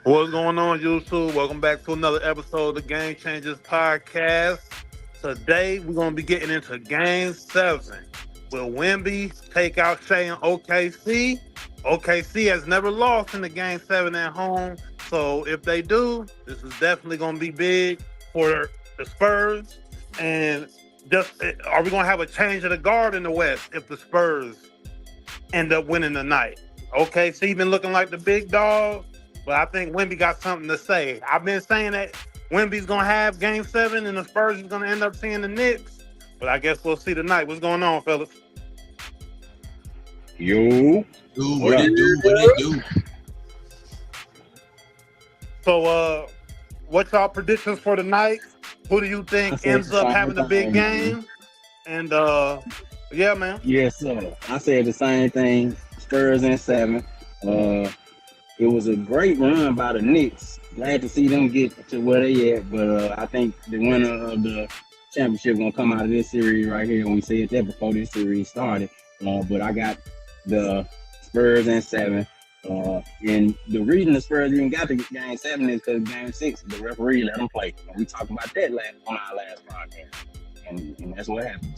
What's going on, YouTube? Welcome back to another episode of the Game Changers Podcast. Today, we're going to be getting into Game 7. Will Wemby take out Shea and OKC? OKC has never lost in the Game 7 at home. So if they do, this is definitely going to be big for the Spurs. And just are we going to have a change of the guard in the West if the Spurs end up winning tonight? OKC been looking like the big dog. But I think Wemby got something to say. I've been saying that Wemby's going to have Game 7 and the Spurs is going to end up seeing the Knicks. But I guess we'll see tonight. What's going on, fellas? Yo. What it do? So, what's y'all predictions for tonight? Who do you think ends up having a big game? And, yeah, man. Yes, sir. I said the same thing. Spurs in 7. It was a great run by the Knicks. Glad to see them get to where they at, but I think the winner of the championship gonna come out of this series right here. And we said that before this series started. But I got the Spurs in 7. And the reason the Spurs even got to Game 7 is because Game 6, the referee let them play. And we talked about that on our last podcast, and that's what happened.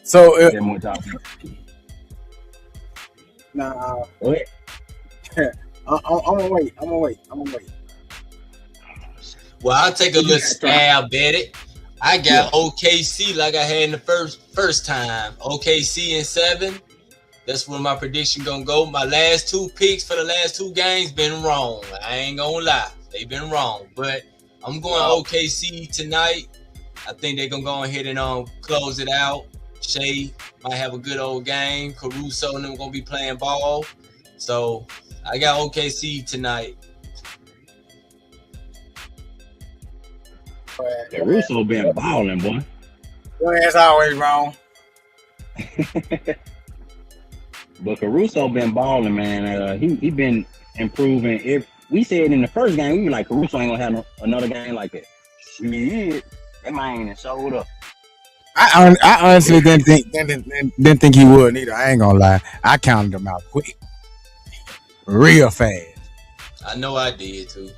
So more talking. Nah. Go ahead. I'm gonna wait. Well, I'll take a little stab at it. I got OKC like I had in the first time. OKC in 7. That's where my prediction gonna go. My last 2 picks for the last 2 games been wrong. I ain't gonna lie, they been wrong. But I'm going OKC tonight. I think they're gonna go ahead and close it out. Shea might have a good old game. Caruso and them gonna be playing ball. So I got OKC tonight. Caruso been balling, boy. Your ass always wrong. But Caruso been balling, man. He been improving. If we said in the first game, we were like, Caruso ain't gonna have another game like that. Shit, that man ain't showed up. I honestly didn't think he would neither. I ain't gonna lie. I counted him out quick, real fast. I know I did too.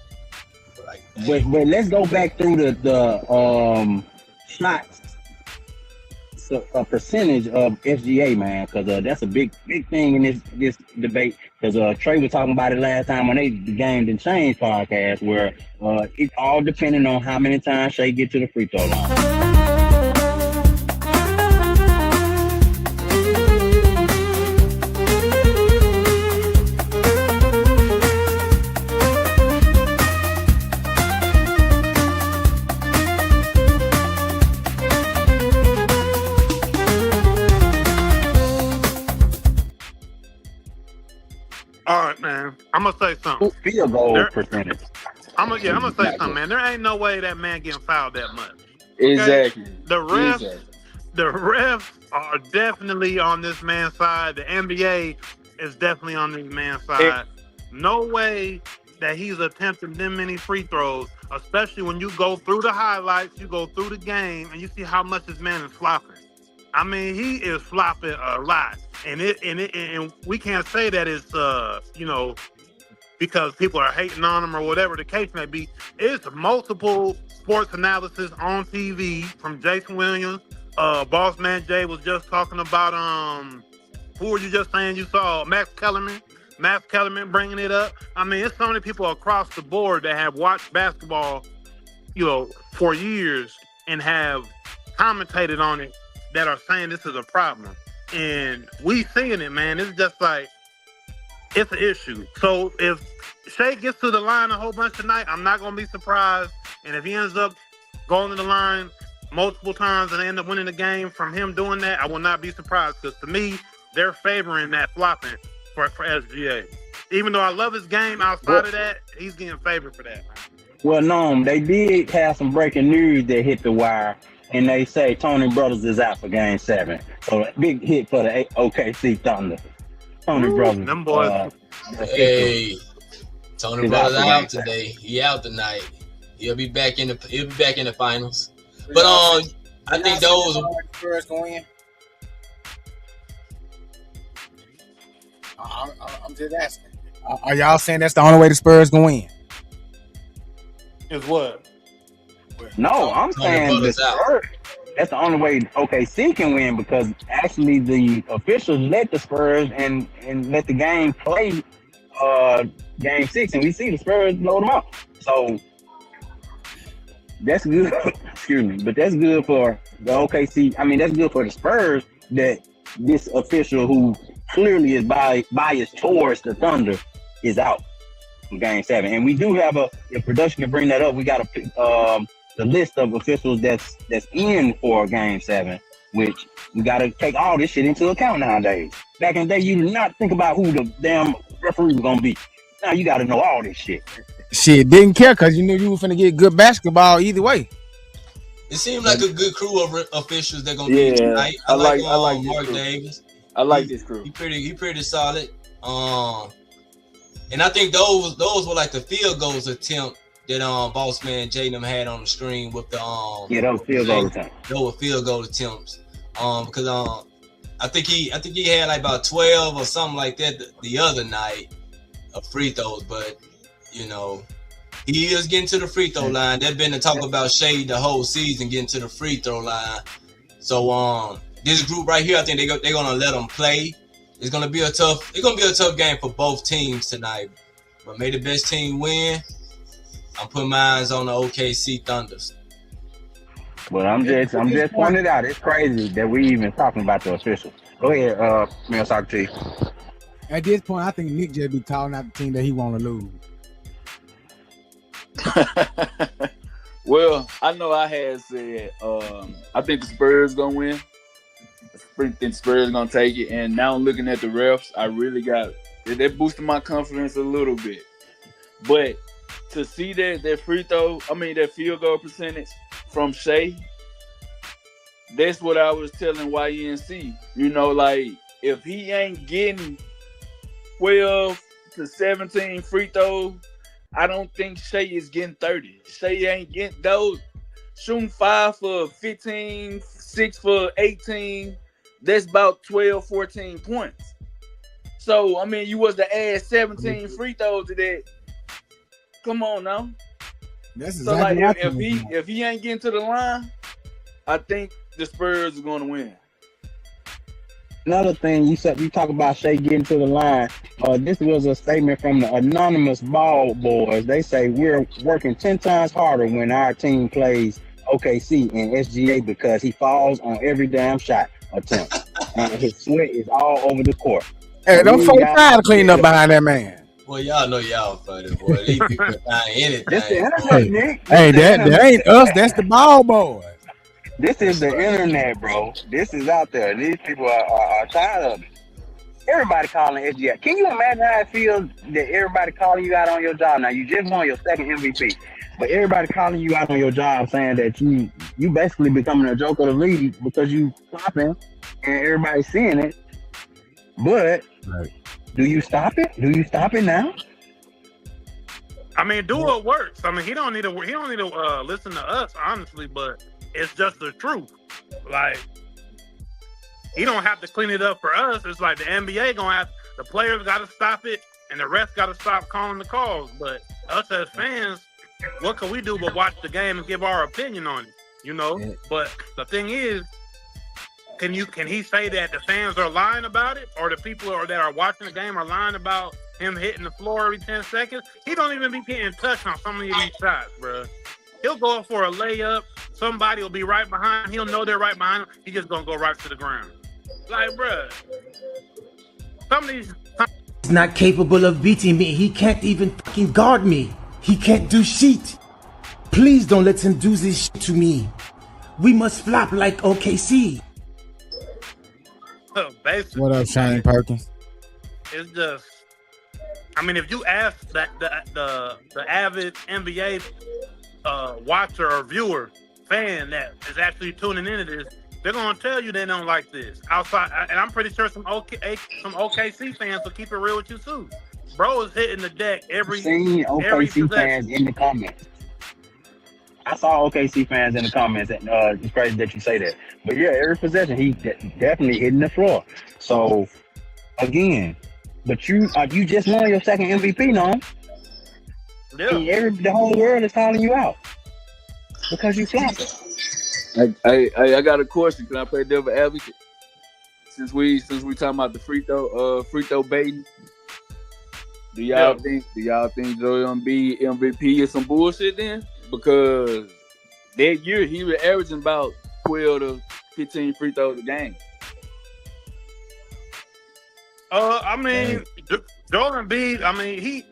But let's go back through the shots, a percentage of SGA, man, because that's a big thing in this debate. Because Trey was talking about it last time on the Game Didn't Change podcast, where it all depending on how many times Shea get to the free throw line. All right, man. I'm going to say something. Field goal percentage. I'm going to say something, man. There ain't no way that man getting fouled that much. Okay? Exactly. The refs are definitely on this man's side. The NBA is definitely on this man's side. No way that he's attempting them many free throws, especially when you go through the highlights, you go through the game, and you see how much this man is flopping. I mean, he is flopping a lot. And we can't say that it's because people are hating on him or whatever the case may be. It's multiple sports analysis on TV from Jason Williams. Boss Man Jay was just talking about who were you just saying you saw? Max Kellerman bringing it up. I mean, it's so many people across the board that have watched basketball, for years and have commentated on it that are saying this is a problem. And we seeing it, man. It's just like, it's an issue. So if Shea gets to the line a whole bunch tonight, I'm not going to be surprised. And if he ends up going to the line multiple times and end up winning the game from him doing that, I will not be surprised. Because to me, they're favoring that flopping for SGA. Even though I love his game outside of that, he's getting favored for that. Well, no, they did have some breaking news that hit the wire, and they say Tony Brothers is out for Game 7. So big hit for the OKC Thunder. Tony Brothers. Them boys. Hey, Tony Brothers out today. He out tonight. He'll be back in the finals. But I think those Spurs going in. I'm just asking. Are y'all saying that's the only way the Spurs going in? Is what? No, I'm saying the Spurs. That's the only way OKC can win, because actually the officials let the Spurs and let the game play Game 6, and we see the Spurs blow them up. So that's good. Excuse me, but that's good for the OKC. I mean, that's good for the Spurs that this official, who clearly is biased towards the Thunder, is out for Game 7. And we do have if production can bring that up, we got the list of officials that's in for Game 7, which we got to take all this shit into account nowadays. Back in the day, you did not think about who the damn referee was gonna be. Now you got to know all this shit. Shit, didn't care because you knew you were finna get good basketball either way. It seemed like a good crew of officials they're gonna be tonight. I like Mark Davis. I like this crew. He pretty solid. And I think those were like the field goals attempt that boss man Jaden had on the screen with the those field goal attempts. Those were field goal attempts. Because I think he had like about 12 or something like that the other night of free throws, but you know, he is getting to the free throw line. There's been a talk about Shea the whole season getting to the free throw line. So this group right here, I think they're gonna let them play. It's gonna be a tough game for both teams tonight. But may the best team win. I'm putting my eyes on the OKC Thunders. Well, I'm just pointing it out. It's crazy that we even talking about the officials. Go ahead, Mel Socrates. At this point, I think Nick just be calling out the team that he want to lose. Well, I know I had said I think the Spurs gonna win. I think the Spurs gonna take it, and now I'm looking at the refs. I really got that boosted my confidence a little bit. But to see that field goal percentage from Shea, that's what I was telling YNC. You know, like if he ain't getting 12 to 17 free throws, I don't think Shea is getting 30. Shea ain't getting those. Shooting 5 for 15, 6 for 18. That's about 12, 14 points. So, I mean, you was to add 17 free throws to that. Come on now. That's exactly like if he ain't getting to the line, I think the Spurs are going to win. Another thing you talk about Shea getting to the line. This was a statement from the anonymous ball boys. They say we're working 10 times harder when our team plays OKC and SGA because he falls on every damn shot attempt and his sweat is all over the court. Hey, don't fucking try to clean up behind that man. Well, y'all know y'all funny, boy. These people can find anything. That's the internet, Nick. Hey, that ain't us. That's the ball boys. This is the internet, bro. This is out there. These people are tired of it. Everybody calling SGA. Can you imagine how it feels that everybody calling you out on your job? Now, you just won your second MVP, but everybody calling you out on your job saying that you basically becoming a joke of the league because you flopping and everybody's seeing it. But do you stop it? Do you stop it now? I mean, do what works. I mean, he don't need to listen to us, honestly, but it's just the truth. Like, he don't have to clean it up for us. It's like the NBA the players got to stop it, and the refs got to stop calling the calls. But us as fans, what can we do but watch the game and give our opinion on it? You know. Yeah. But the thing is, can he say that the fans are lying about it, or the people that are watching the game are lying about him hitting the floor every 10 seconds? He don't even be getting touched on some of these shots, bro. He'll go up for a layup. Somebody will be right behind him. He'll know they're right behind him. He just gonna go right to the ground. Like, bro, some of these. He's not capable of beating me. He can't even fucking guard me. He can't do shit. Please don't let him do this shit to me. We must flop like OKC. Basically, What up, Shane Perkins? it's just. I mean, if you ask that the avid NBA watcher or viewer fan that is actually tuning into this, they're gonna tell you they don't like this. Outside, and I'm pretty sure some OKC fans will keep it real with you too. Bro is hitting the deck every Seen OKC possession. fans in the comments. I saw OKC fans in the comments, and it's crazy that you say that. But yeah, every possession he definitely hitting the floor. So again, but you just won your second MVP, no? Yeah. The whole world is calling you out because you flopped. I got a question. Can I play devil advocate? Since we talking about the free throw baiting, do y'all think Joel Embiid MVP is some bullshit then? Because that year he was averaging about 12 to 15 free throws a game. I mean, Joel Embiid. I mean,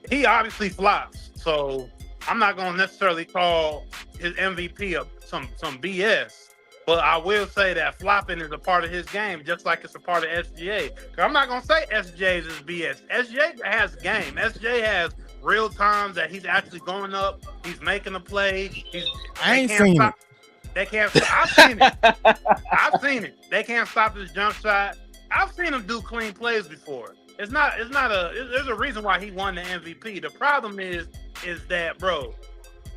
he obviously flops. So I'm not gonna necessarily call his MVP some BS. But I will say that flopping is a part of his game, just like it's a part of SGA. I'm not gonna say SGA is BS. SGA has game. SGA has real times that he's actually going up. He's making a play. I ain't seen it. They can't. I've seen it. I've seen it. They can't stop his jump shot. I've seen him do clean plays before. There's a reason why he won the MVP. The problem is that, bro,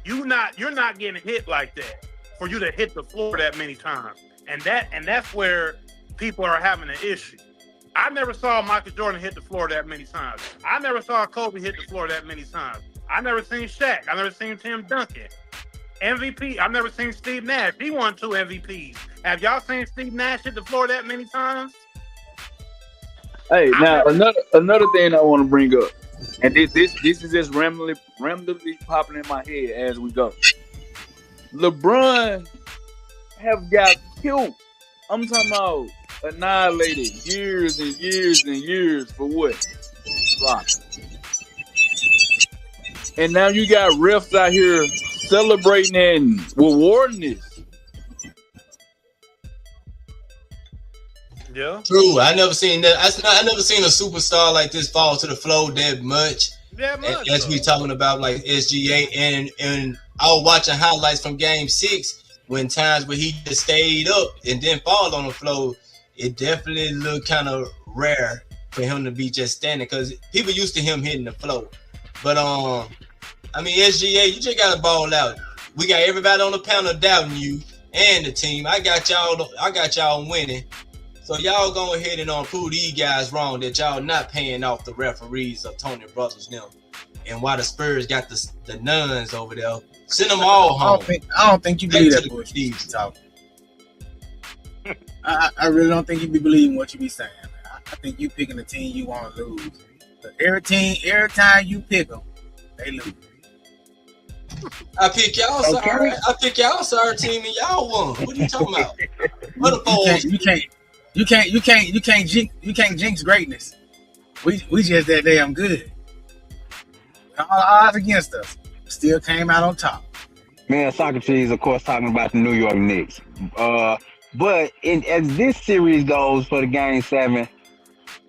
you're not getting hit like that for you to hit the floor that many times. And that's where people are having an issue. I never saw Michael Jordan hit the floor that many times. I never saw Kobe hit the floor that many times. I never seen Shaq. I never seen Tim Duncan. MVP, I've never seen Steve Nash. He won 2 MVPs. Have y'all seen Steve Nash hit the floor that many times? Hey, now another thing I want to bring up, and this is just randomly popping in my head as we go. LeBron have got killed. I'm talking about annihilated years and years and years for what? Rock. And now you got refs out here celebrating and rewarding this. Yeah. True. I never seen that. I never seen a superstar like this fall to the floor that much. Yeah, much. As we talking about like SGA and I was watching highlights from Game 6 when times where he just stayed up and didn't fall on the floor. It definitely looked kind of rare for him to be just standing because people used to him hitting the floor. But I mean SGA, you just gotta ball out. We got everybody on the panel doubting you and the team. I got y'all winning. So y'all go ahead and prove these guys wrong that y'all not paying off the referees of Tony Brothers now. And why the Spurs got the nuns over there. Send them all home. I don't think you believe that bullshit you talking. I really don't think you be believing what you be saying. I think you picking the team you want to lose. But every time you pick them, they lose. I pick y'all sorry. I pick y'all sorry team and y'all won. What are you talking about? You can't jinx greatness. We just that damn good. All odds against us, still came out on top. Man, Socrates, of course, talking about the New York Knicks. But as this series goes for the Game 7,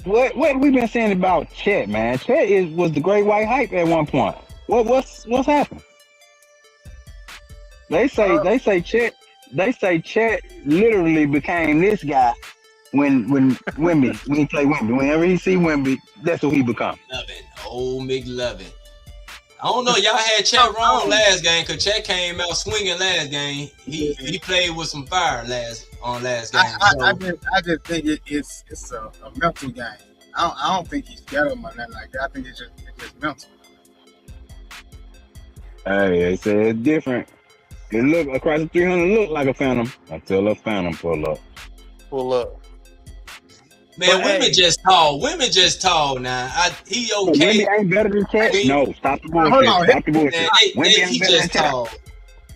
what have we been saying about Chet, man? Chet was the great white hype at one point. What's happened? They say Chet literally became this guy when he play Wemby. Whenever he see Wemby, that's who he become. Old McLovin. I don't know. Y'all had Chet wrong last game because Chet came out swinging last game. He played with some fire last game. I just think it's a mental game. I don't think he's got him or nothing like that. I think it's just mental. Hey, they say it's different. It look across the 300 look like a phantom until a phantom pull up. Man, women just tall. Women just tall now. He okay. Wemby ain't better than Chet? No, stop the bullshit. Hold on. Stop the bullshit. He just tall.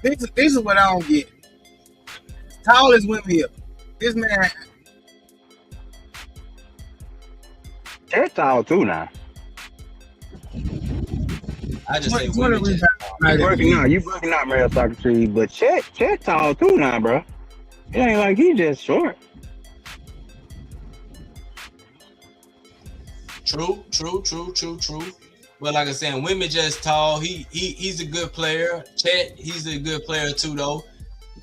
This is what I don't get. Tall as Wemby up. This man. Chet tall too now. I just say women just tall. You working out, Mary Socrates, but Chet tall too now, bro. It ain't like he just short. True. But like I said, Wimby just tall. He's a good player. Chet, he's a good player too, though.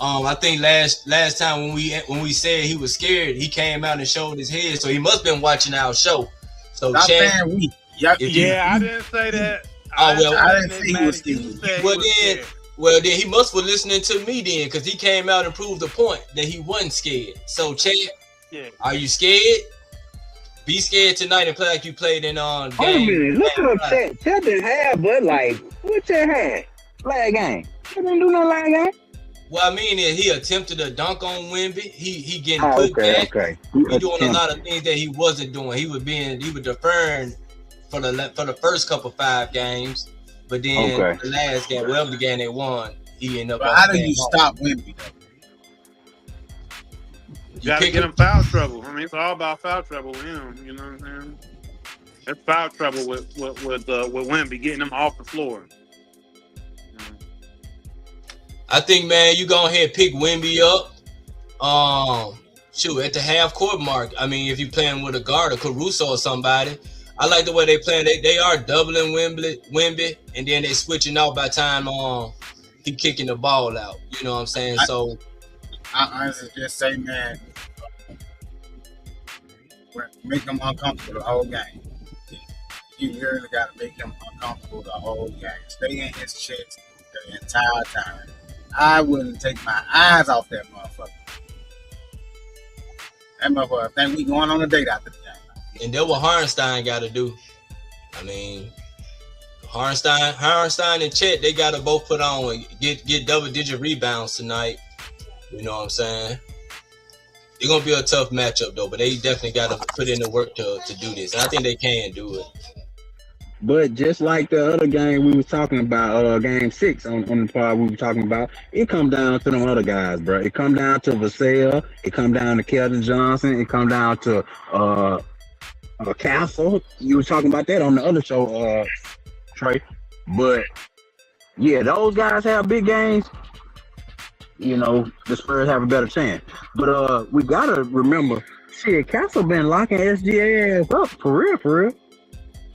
I think last time when we said he was scared, he came out and showed his head, so he must have been watching our show. So Stop Chet, saying we. I didn't say that. Oh, well, I didn't say he was scared. Well then he must be listening to me then, because he came out and proved the point that he wasn't scared. So Chet, are you scared? Be scared tonight and play like you played in game. Wait a minute, look up Chet. Chet didn't have, but like, what Chet had? Last game. Chet didn't do nothing last game. Well, I mean, he attempted to dunk on Wimby. He getting put back. Okay. He doing a lot of things that he wasn't doing. He was deferring for the first couple 5 games, but then the last game, the game they won, he ended up. But how do you stop Wimby? You gotta get him foul trouble. I mean, it's all about foul trouble with him. You know what I'm saying? It's foul trouble with Wimby, getting him off the floor. I think, man, you go ahead and pick Wimby up. At the half court mark. I mean, if you're playing with a guard or Caruso or somebody, I like the way they playing. They are doubling Wimby, and then they switching out by the time he kicking the ball out. You know what I'm saying? So I honestly just say, man, make him uncomfortable the whole game. You really got to make him uncomfortable the whole game. Stay in his chest the entire time. I wouldn't take my eyes off that motherfucker. That motherfucker think we going on a date after the game. And that's what Hartenstein got to do. I mean, Hartenstein and Chet, they got to both put on and get double-digit rebounds tonight. You know what I'm saying? It's going to be a tough matchup, though, but they definitely got to put in the work to do this. And I think they can do it. But just like the other game we was talking about, game 6 on the pod we were talking about, it come down to them other guys, bro. It come down to Vassell. It come down to Keldon Johnson. It come down to Castle. You were talking about that on the other show, Trey. But, yeah, those guys have big games. You know, the Spurs have a better chance. But we got to remember, shit, Castle been locking SGA ass up, for real.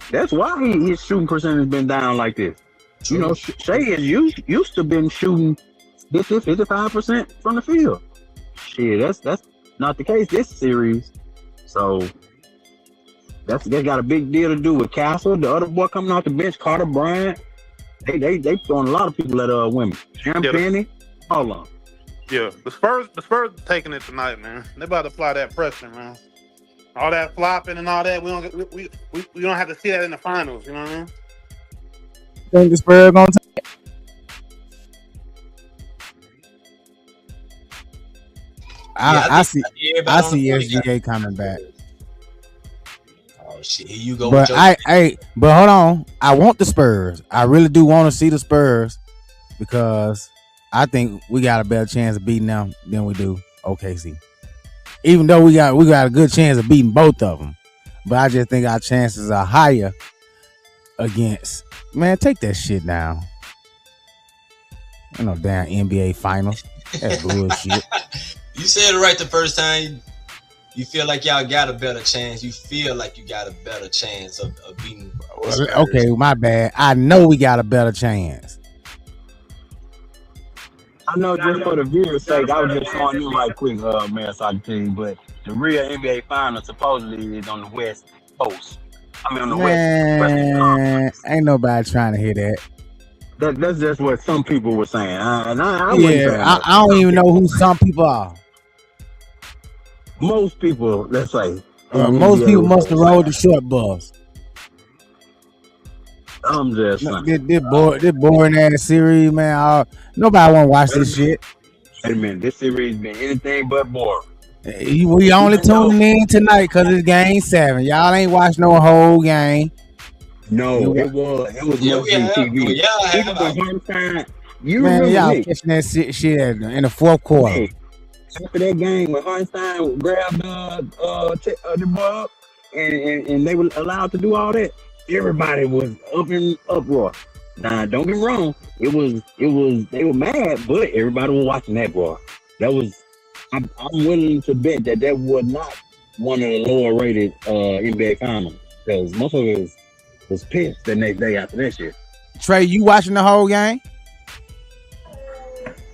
That's why his shooting percentage been down like this. True. You know, Shea is used to been shooting 55% from the field. Shit, that's not the case this series. So that's got a big deal to do with Castle. The other boy coming off the bench, Carter Bryant. They throwing a lot of people at women. Penny, all of them. Yeah, the Spurs taking it tonight, man. They about to apply that pressure, man. All that flopping and all that, we don't have to see that in the finals. You know what I mean? Think the Spurs gonna take it? I see SGA coming back. Oh shit! Here you go. But but hold on. I want the Spurs. I really do want to see the Spurs because I think we got a better chance of beating them than we do OKC. Even though we got a good chance of beating both of them, but I just think our chances are higher against. Man, take that shit down. You know, damn NBA Finals. That's bullshit. You said it right the first time. You feel like y'all got a better chance. You feel like you got a better chance of beating. Okay, my bad. I know we got a better chance. I know just for the viewers' sake, I was just showing you right quick, man, soccer team, but the real NBA Finals supposedly is on the West Coast. I mean, on the West. Ain't nobody trying to hear that. That's just what some people were saying. I don't even know who some people are. Most people, let's say. Most people must have rode the short bus. I'm just saying. This boring ass series, man. Nobody want to watch this shit. Wait a minute, this series been anything but boring. We only tuning in tonight because it's game 7. Y'all ain't watched no whole game. No, it was TV. Man, y'all catching that shit in the fourth quarter. Hey, after that game, when Hartenstein grabbed the ball and they were allowed to do all that, everybody was up in uproar. Now, don't get me wrong, it was they were mad, but everybody was watching that, bro. That was, I'm willing to bet that was not one of the lower rated NBA finals because motherfuckers was pissed the next day after that shit. Trey, you watching the whole game?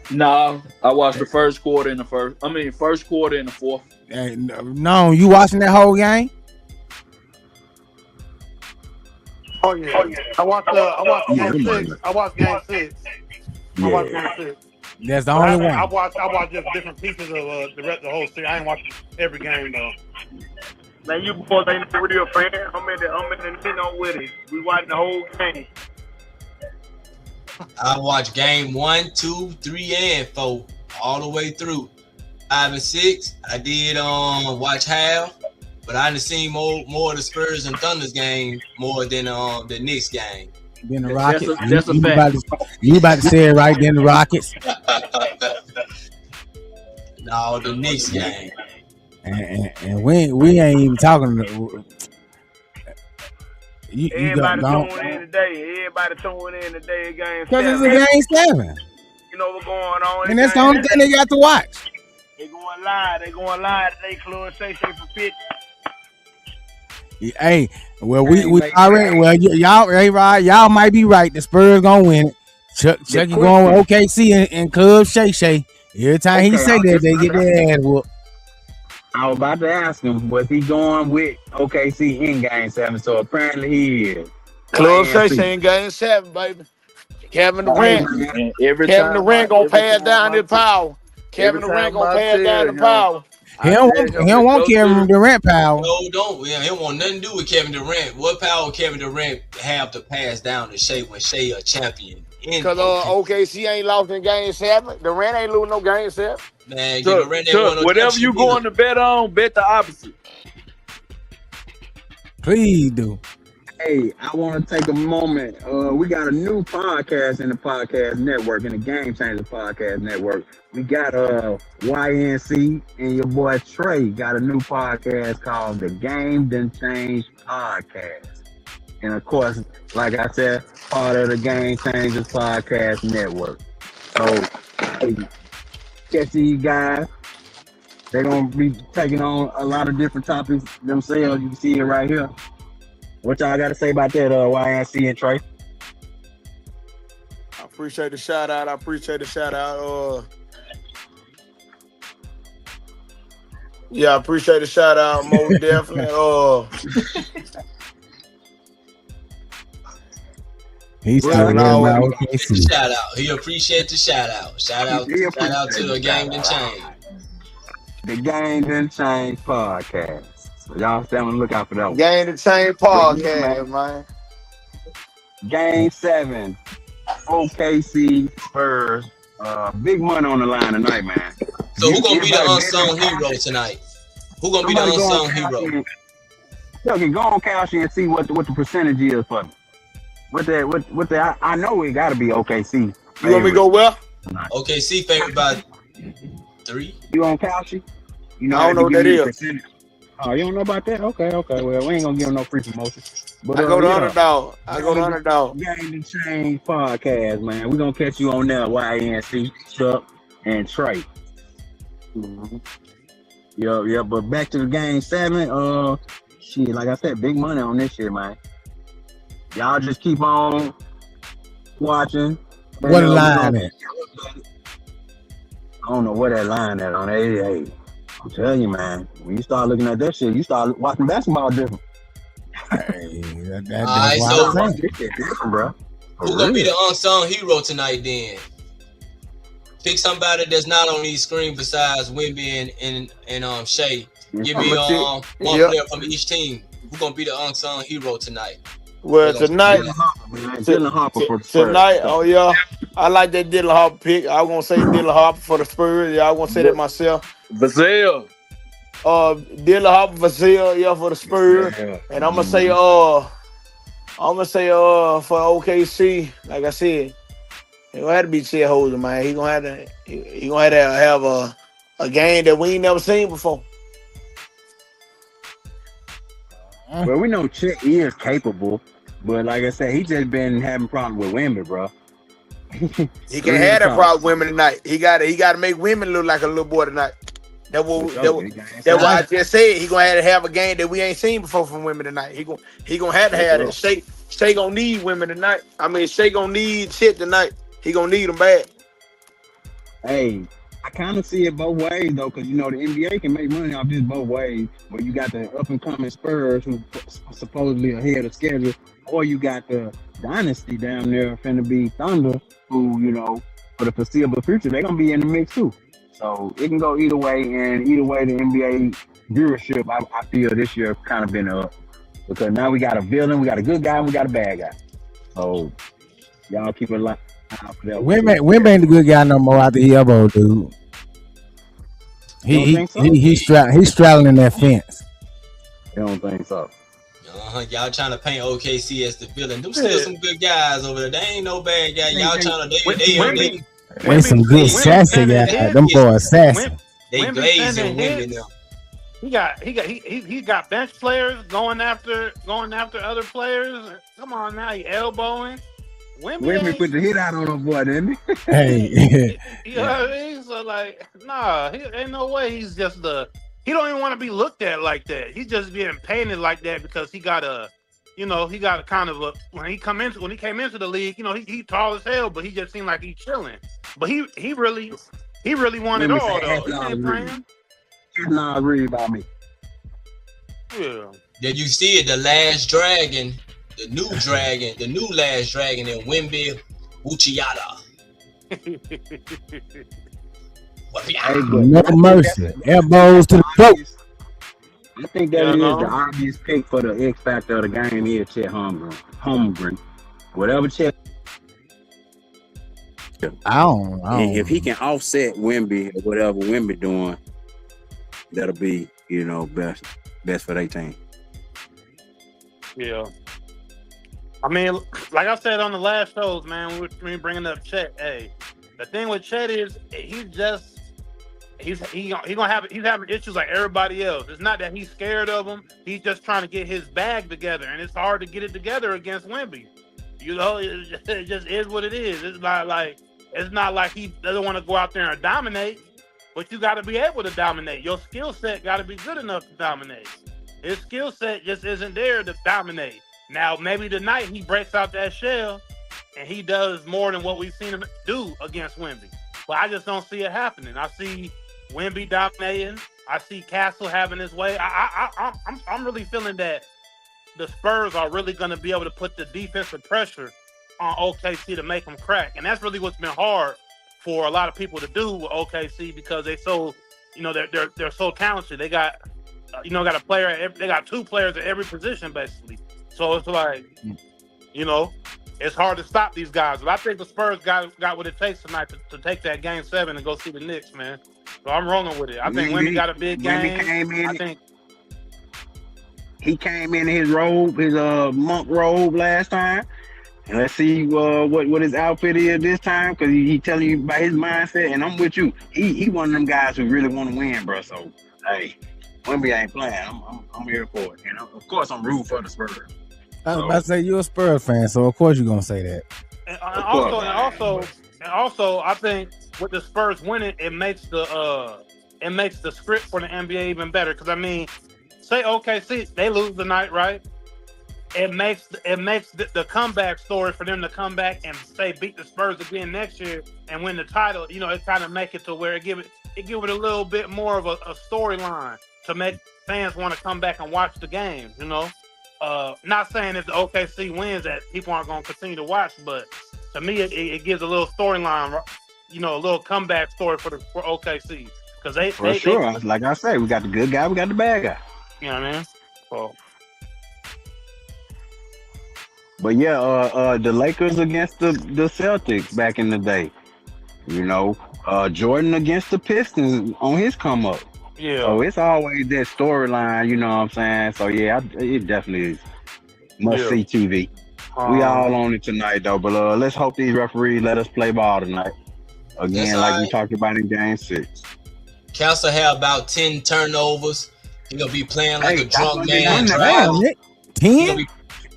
No, I watched the first quarter and the fourth. No, you watching that whole game? Oh yeah. I watched game 6. I watched game 6. I watched game 6. That's the But only one. I watched just different pieces of the whole series. I ain't watched every game though. Man, you boys ain't no real fan. I'm in the Nintendo with it. We watching the whole game. I watched game 1, 2, 3, and 4 all the way through. 5 and 6. I did watch half, but I done seen more of the Spurs and Thunder's game more than the Knicks game. Then the Rockets. That's a fact. You about to say it right. Then the Rockets. No, the Knicks game. And we ain't even talking. Everybody tuning in today. Game Because 7. it's a game 7. You know what's going on? And that's the only thing they got to watch. They going live. Today. Club Shay for 50. Hey, well, we already. Well, y'all might be right. The Spurs gonna win it. Chucky going with OKC and Club Shay. Every time he say that, they get their ass whooped. I was about to ask him, was he going with OKC in game 7? So apparently he is. Club Shay in game 7, baby. Kevin Durant. Kevin Durant gonna pass down his power. Kevin Durant gonna pass down the power. He don't want Kevin Durant power. No, don't. Yeah, he don't want nothing to do with Kevin Durant. What power Kevin Durant have to pass down to Shea when Shea a champion? Because OKC ain't lost in game 7. Durant ain't losing no game 7. Man, Durant ain't won no whatever you going to bet on, bet the opposite. Please do. Hey, I want to take a moment. We got a new podcast in the podcast network, in the Game Changer Podcast Network. We got YNC and your boy Trey got a new podcast called the Game Done Change Podcast. And of course, like I said, part of the Game Changers Podcast Network. So, hey, catch these guys. They're going to be taking on a lot of different topics themselves. You can see it right here. What y'all got to say about that, YNC and Trey? I appreciate the shout out. Yeah, I appreciate the shout out, most definitely. He's still shout out. He appreciate the shout out. Shout out to the Game Done Change. The Game Done Change Podcast. So y'all stay on the lookout for that one. Game Done Change Podcast, man. Game 7. OKC Spurs. Big money on the line tonight, man. So who gonna be the unsung hero tonight? Who gonna be the unsung hero? Okay, go on Calci and see what the percentage is for me. I know it gotta be OKC. You want me to go well? OKC favorite by 3. You on Calci? You know, I don't know what that is. Percentage. Oh, you don't know about that? Okay. Well, we ain't gonna give him no free promotion. But I go to Underdog. Game to Change Podcast, man. We're gonna catch you on there, YNC, Chuck, and Trey. Mm-hmm. Yeah, but back to the Game 7. Shit, like I said, big money on this shit, man. Y'all just keep on watching. What line at? I don't know what that line at on 88. I'm telling you, man, when you start looking at that shit, you start watching basketball different. Hey, that's why different, bro. Who's gonna be the unsung hero tonight then? Pick somebody that's not on these screen besides Wemby and Shea. Give me one player from each team. Who's gonna be the unsung hero tonight? Well, tonight, Dylan Harper for the Spurs. Tonight, oh yeah, I like that Dylan Harper pick. I was gonna say Dylan Harper for the Spurs. Yeah, I was gonna say that myself. Vassell. Dylan Harper, Vassell, yeah, for the Spurs. Yeah. And I'm gonna say for OKC, like I said, he gonna have to be Chet Holder, man. He gonna have to have a game that we ain't never seen before. Well, we know Chet is capable, but like I said, he just been having problems with women, bro. He can't have that problem with women tonight. He got to make women look like a little boy tonight. That's For what sure. that's why I just said he gonna have a game that we ain't seen before from women tonight. He gonna have to have it. Shay gonna need women tonight. I mean, Shay gonna need shit tonight. He gonna need them bad. Hey, I kind of see it both ways though, because you know the NBA can make money off this both ways. Where you got the up and coming Spurs who supposedly ahead of schedule, or you got the dynasty down there finna be Thunder, who you know for the foreseeable future they're gonna be in the mix too. So it can go either way, and either way the NBA viewership I feel this year kind of been up because now we got a villain, we got a good guy, and we got a bad guy. So y'all keep it like. Wimby ain't the good guy no more after he elbowed, dude. He's straddling that fence. I don't think so. Y'all trying to paint OKC as the villain. Them still some good guys over there. They ain't no bad guy. Y'all trying to they some good sassy guys. Them boys sassy. They glazing women now. He got bench players going after other players. Come on now, he elbowing. Wimby put the hit out on him, boy, didn't he? Hey, you know what I mean? So like, nah, he ain't no way. He's just he don't even want to be looked at like that. He's just being painted like that because he got a kind of when he came into the league, you know, he tall as hell, but he just seemed like he's chilling. But he really wanted all though. He ain't playing. He's not agree about me. Yeah. Did you see it? The Last Dragon. The new Last Dragon in Wimby Uchiata. No mercy. Elbows to the throat. I think that is the obvious pick for the X factor of the game here, Chet Holmgren. Whatever Chet. I don't. If he can offset Wimby or whatever Wimby doing, that'll be, you know, best for their team. Yeah. I mean, like I said on the last shows, man, we were bringing up Chet. Hey, the thing with Chet is he's having issues like everybody else. It's not that he's scared of him. He's just trying to get his bag together, and it's hard to get it together against Wimby. You know, it just is what it is. It's not like he doesn't want to go out there and dominate, but you got to be able to dominate. Your skill set got to be good enough to dominate. His skill set just isn't there to dominate. Now, maybe tonight he breaks out that shell and he does more than what we've seen him do against Wimby. But I just don't see it happening. I see Wimby dominating. I see Castle having his way. I'm really feeling that the Spurs are really going to be able to put the defensive pressure on OKC to make them crack. And that's really what's been hard for a lot of people to do with OKC because they're so talented. They got they got two players at every position basically. So it's like, you know, it's hard to stop these guys. But I think the Spurs got what it takes tonight to take that game 7 and go see the Knicks, man. So I'm rolling with it. I think Wimby got a big game. He came in his robe, his monk robe last time. And let's see what his outfit is this time, because he telling you about his mindset. And I'm with you. He one of them guys who really want to win, bro. So hey, Wimby ain't playing. I'm here for it. And of course I'm rooting for the Spurs. I was about to say you're a Spurs fan, so of course you're gonna say that. And also, I think with the Spurs winning, it makes the script for the NBA even better. Because I mean, say OKC they lose tonight, right? It makes the comeback story for them to come back and say beat the Spurs again next year and win the title. You know, it kind of make it to where it give it a little bit more of a storyline to make fans want to come back and watch the game. You know. Not saying if the OKC wins that people aren't going to continue to watch, but to me it gives a little storyline, you know, a little comeback story for OKC because they like I say, we got the good guy, we got the bad guy. You know what I mean? So. But yeah, the Lakers against the Celtics back in the day, you know, Jordan against the Pistons on his come up. Yeah. So it's always that storyline, you know what I'm saying? So yeah, it definitely is must-see TV. We all on it tonight though, but let's hope these referees let us play ball tonight. Again, like we talked about in Game 6. Castle had about 10 turnovers. He gonna be playing like a drunk man driving. 10?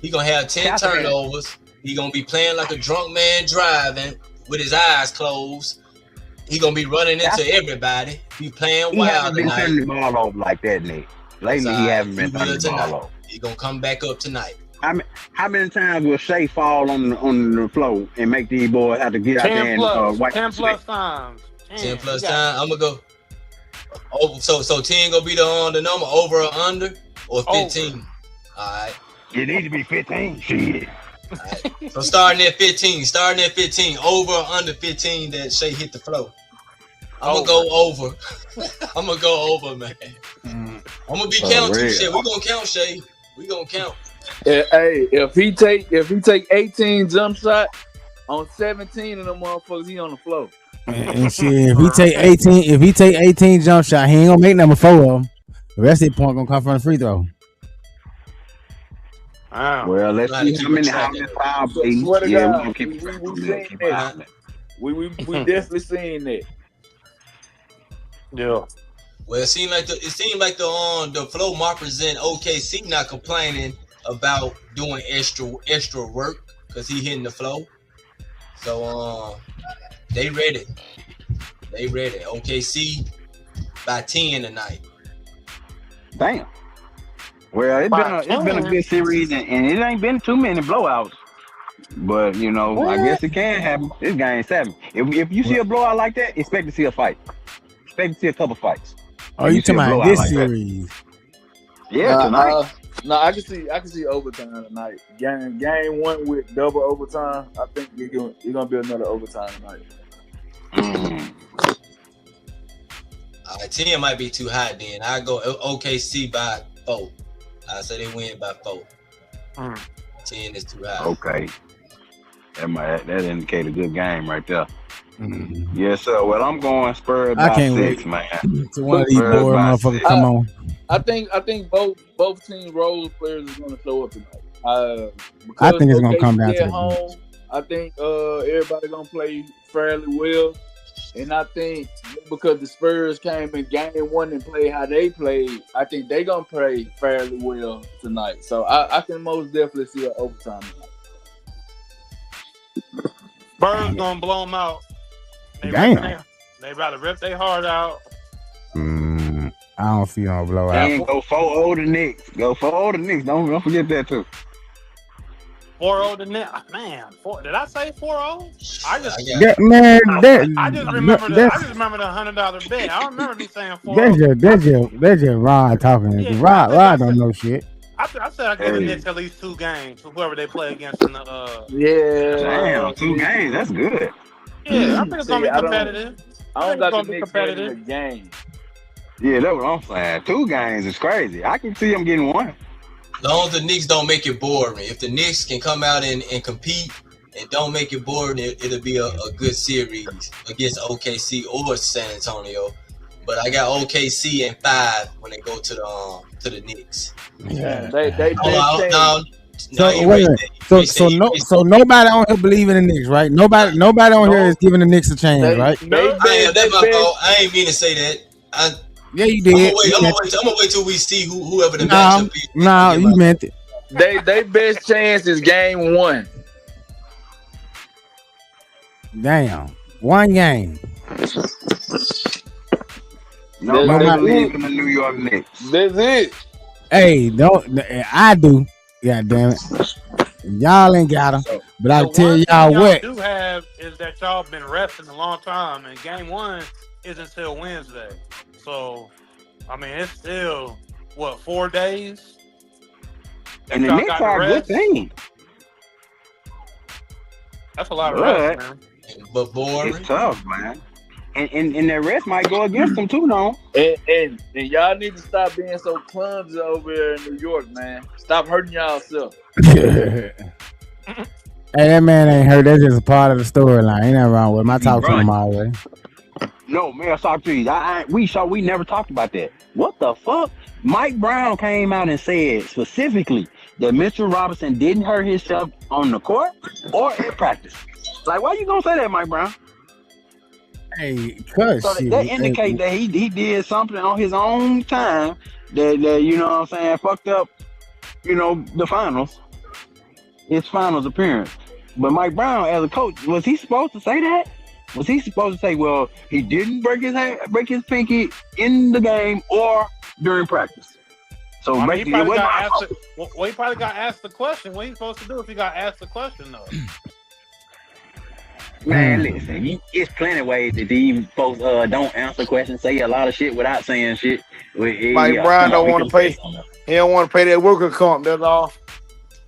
He gonna have 10 turnovers. He gonna be playing like a drunk man driving with his eyes closed. He gonna be running into everybody. Be playing He wild haven't been tonight. turning the ball over like that, Nick. Lately, he haven't been turning the ball over. He gonna come back up tonight. How many times will Shea fall on the floor and make these boys have to get out there and wipe 10 plus times. 10 plus times. I'm gonna go over. So 10 gonna be the number over or under or 15. Over. All right. It needs to be 15. Shit. All right. So starting at 15, over or under 15 that Shea hit the floor. I'm gonna go over. I'm gonna go over, man. I'm gonna be counting shit. We gonna count Shea. We gonna count. Hey, if he take 18 jump shots on 17 of them motherfuckers, he on the floor. And shit, if he take 18 jump shot, he ain't gonna make number 4 of them. The rest of the point gonna come from the free throw. Wow. Well, let's see how many fouls. Yeah, we gonna keep that. We definitely seen that. Yeah. Well, it seemed like the flow represent OKC not complaining about doing extra work because he hitting the flow. So they ready. OKC by 10 tonight. Damn. Well, it's been a good series and it ain't been too many blowouts. But I guess it can happen. This game 7. If you see a blowout like that, expect to see a fight. Expect to see a couple fights. Oh, you talking about this series? Yeah, tonight. No, I can see overtime tonight. Game 1 with double overtime. I think it's gonna be another overtime tonight. All right, 10 might be too high. Then I go OKC by 4. I say they win by 4. 10 is too high. Okay, that indicate a good game right there. Yes, sir. Well, I'm going Spurs by 6, man. So one of these bored motherfuckers come on. I think both team role players is going to show up tonight. I think it's going to come down to home. I think everybody going to play fairly well, and I think because the Spurs came in game 1 and played how they played, I think they going to play fairly well tonight. So I can most definitely see an overtime tonight. Spurs going to blow them out. They about to rip their heart out. I don't feel on blowout. And go 4-0 the Knicks. Don't forget that too. 4-0 the Knicks. Man, did I say 4-0? I just remember the $100 bet. I don't remember me saying 4-0. That's just Rod talking. Yeah, Rod don't know shit. I said I give the Knicks at least 2 games, whoever they play against in the. Damn, 2 games. That's good. Yeah, I think it's gonna be competitive. I don't got the Knicks winning the game. Yeah, that's what I'm saying. 2 games is crazy. I can see them getting 1. As long as the Knicks don't make it boring. If the Knicks can come out and compete and don't make it boring, it'll be a good series against OKC or San Antonio. But I got OKC in 5 when they go to the Knicks. Yeah, So nobody on here believe in the Knicks, right? Nobody on here is giving the Knicks a chance, right? That's my fault. I ain't mean to say that. Yeah, you did. I'm gonna wait till we see whoever the matchup is. No, you meant it. They best chance is game 1. Damn, 1 game. Nobody believes in the New York Knicks. That's it. Hey, I do. God damn it. Y'all ain't got them. But I'll tell y'all what. Do have is that y'all been resting a long time, and game 1 is until Wednesday. So, I mean, it's still 4 days. And the Knicks are a good team. That's a lot of rest, man. But boring. It's tough, man. And their rest might go against them too, no? And y'all need to stop being so clumsy over here in New York, man. Stop hurting y'allself. Hey, that man ain't hurt. That's just a part of the storyline. Ain't nothing wrong with him. I talked to him already. No, man, I talked to you. We never talked about that. What the fuck? Mike Brown came out and said specifically that Mitchell Robinson didn't hurt himself on the court or in practice. Like, why you gonna say that, Mike Brown? Hey, cuz so that indicates that he did something on his own time that you know what I'm saying, fucked up, the finals. His finals appearance. But Mike Brown, as a coach, was he supposed to say that? Was he supposed to say, well, he didn't break his pinky in the game or during practice? So I mean, basically, it wasn't my fault. he probably got asked the question. What he supposed to do if he got asked the question though? Man, listen, it's plenty of ways that these folks don't answer questions, say a lot of shit without saying shit. Mike Brown don't want to pay. He don't want to pay that worker comp. That's all.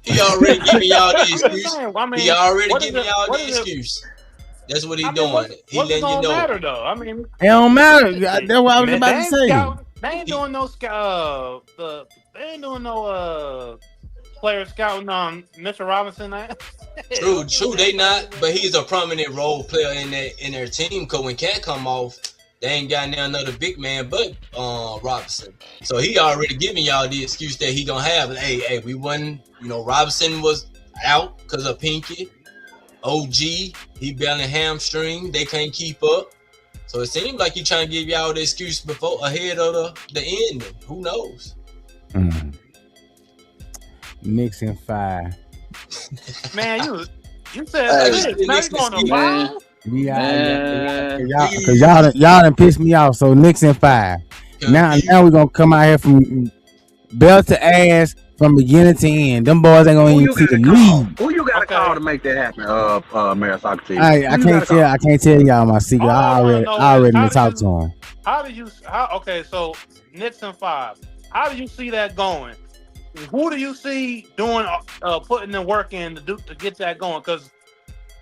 He already giving y'all the excuse. I mean, He already what is giving it- y'all what the is it- excuse. That's what he I mean, doing. He what's it letting you gonna know. matter though? I mean, It don't matter. That's what I was about to say. They ain't doing no they ain't doing no player scouting on Mitchell Robinson. True, they not, but he's a prominent role player in their team. Cause when Cat come off, they ain't got now another big man but Robinson. So he already giving y'all the excuse that he gonna have. Hey, we won. Robinson was out because of pinky. OG, he belly hamstring. They can't keep up. So it seems like he trying to give y'all the excuse ahead of the ending. Who knows? Knicks in 5. Man, you said now you going to foul? Yeah, cause y'all done pissed me off. So Knicks in 5. Now we're gonna come out here from belt to ass from beginning to end. Them boys ain't gonna even see the lead. Who you got to call to make that happen? Mayor Soccer Team. I can't tell y'all my secret. I already talked to him. Okay, so Knicks in 5. How do you see that going? Who do you see doing putting the work in to get that going? Because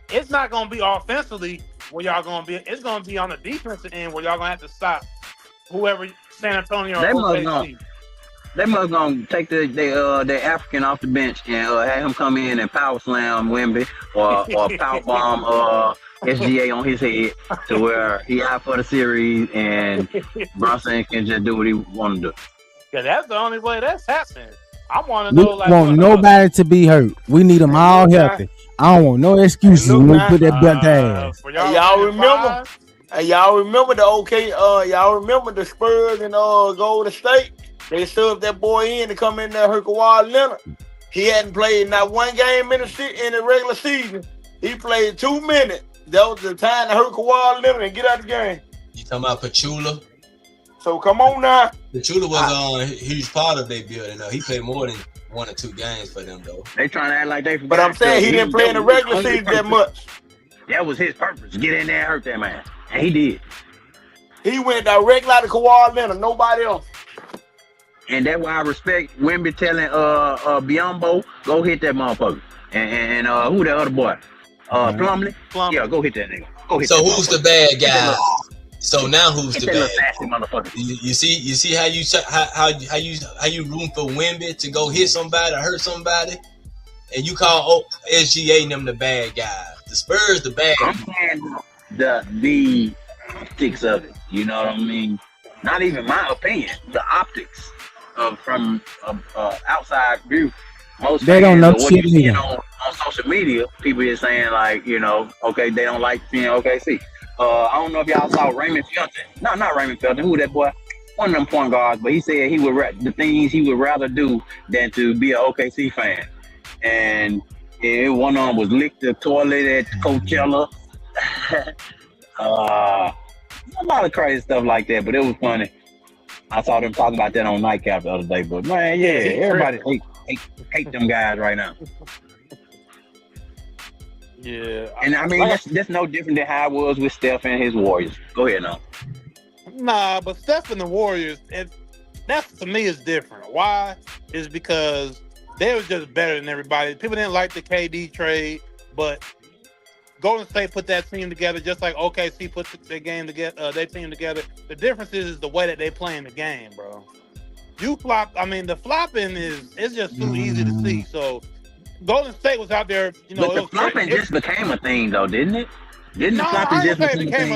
it's not going to be offensively where y'all going to be. It's going to be on the defensive end where y'all going to have to stop whoever San Antonio or OKC. They must gonna take the African off the bench and have him come in and power slam Wemby or power bomb SGA on his head to where he out for the series and Brunson can just do what he want to do. Yeah, that's the only way that's happening. I want to know. We want nobody to be hurt. We need them all healthy. I don't want no excuses when we put that belt to ass. Y'all remember? Y'all remember y'all remember the Spurs and Golden State? They subbed that boy in to come in there, Kawhi Leonard. He hadn't played not one game in the regular season. He played 2 minutes. That was the time to hurt Kawhi Leonard and get out the game. You talking about Pachula? So come on now. Pachula was a huge part of their building. He played more than 1 or 2 games for them, though. They trying to act like they forgot. But I'm saying he didn't play in the regular season that much. That was his purpose. Get in there and hurt that man. And he did. He went directly out to Kawhi Leonard, nobody else. And that's why I respect Wemby telling Biombo, go hit that motherfucker. And who the other boy? Plumlee? Yeah, go hit that nigga. So who's the bad guy? So now who's the bad guy? Motherfucker. You see how you room for Wemby to go hit somebody or hurt somebody? And you call SGA and them the bad guys. The Spurs the bad guys. I'm saying the optics of it. You know what I mean? Not even my opinion. The optics from outside view. Most they don't know shit either. On social media, people is saying like, okay, they don't like seeing OKC. I don't know if y'all saw Raymond Felton. No, not Raymond Felton. Who that boy? One of them point guards. But he said he would the things he would rather do than to be an OKC fan. And one of them was lick the toilet at Coachella. A lot of crazy stuff like that, but it was funny. I saw them talking about that on Nightcap the other day. But man, yeah, everybody hate them guys right now. Yeah, and I mean that's no different than how it was with Steph and his Warriors. Go ahead now. Nah, but Steph and the Warriors, that to me is different. Why? Is because they were just better than everybody. People didn't like the KD trade, but Golden State put that team together just like OKC put their game together. Their team together. The difference is the way that they play in the game, bro. You flop. I mean, the flopping it's just too easy to see. So Golden State was out there, But the flopping just became a thing, though, didn't it? Didn't the flopping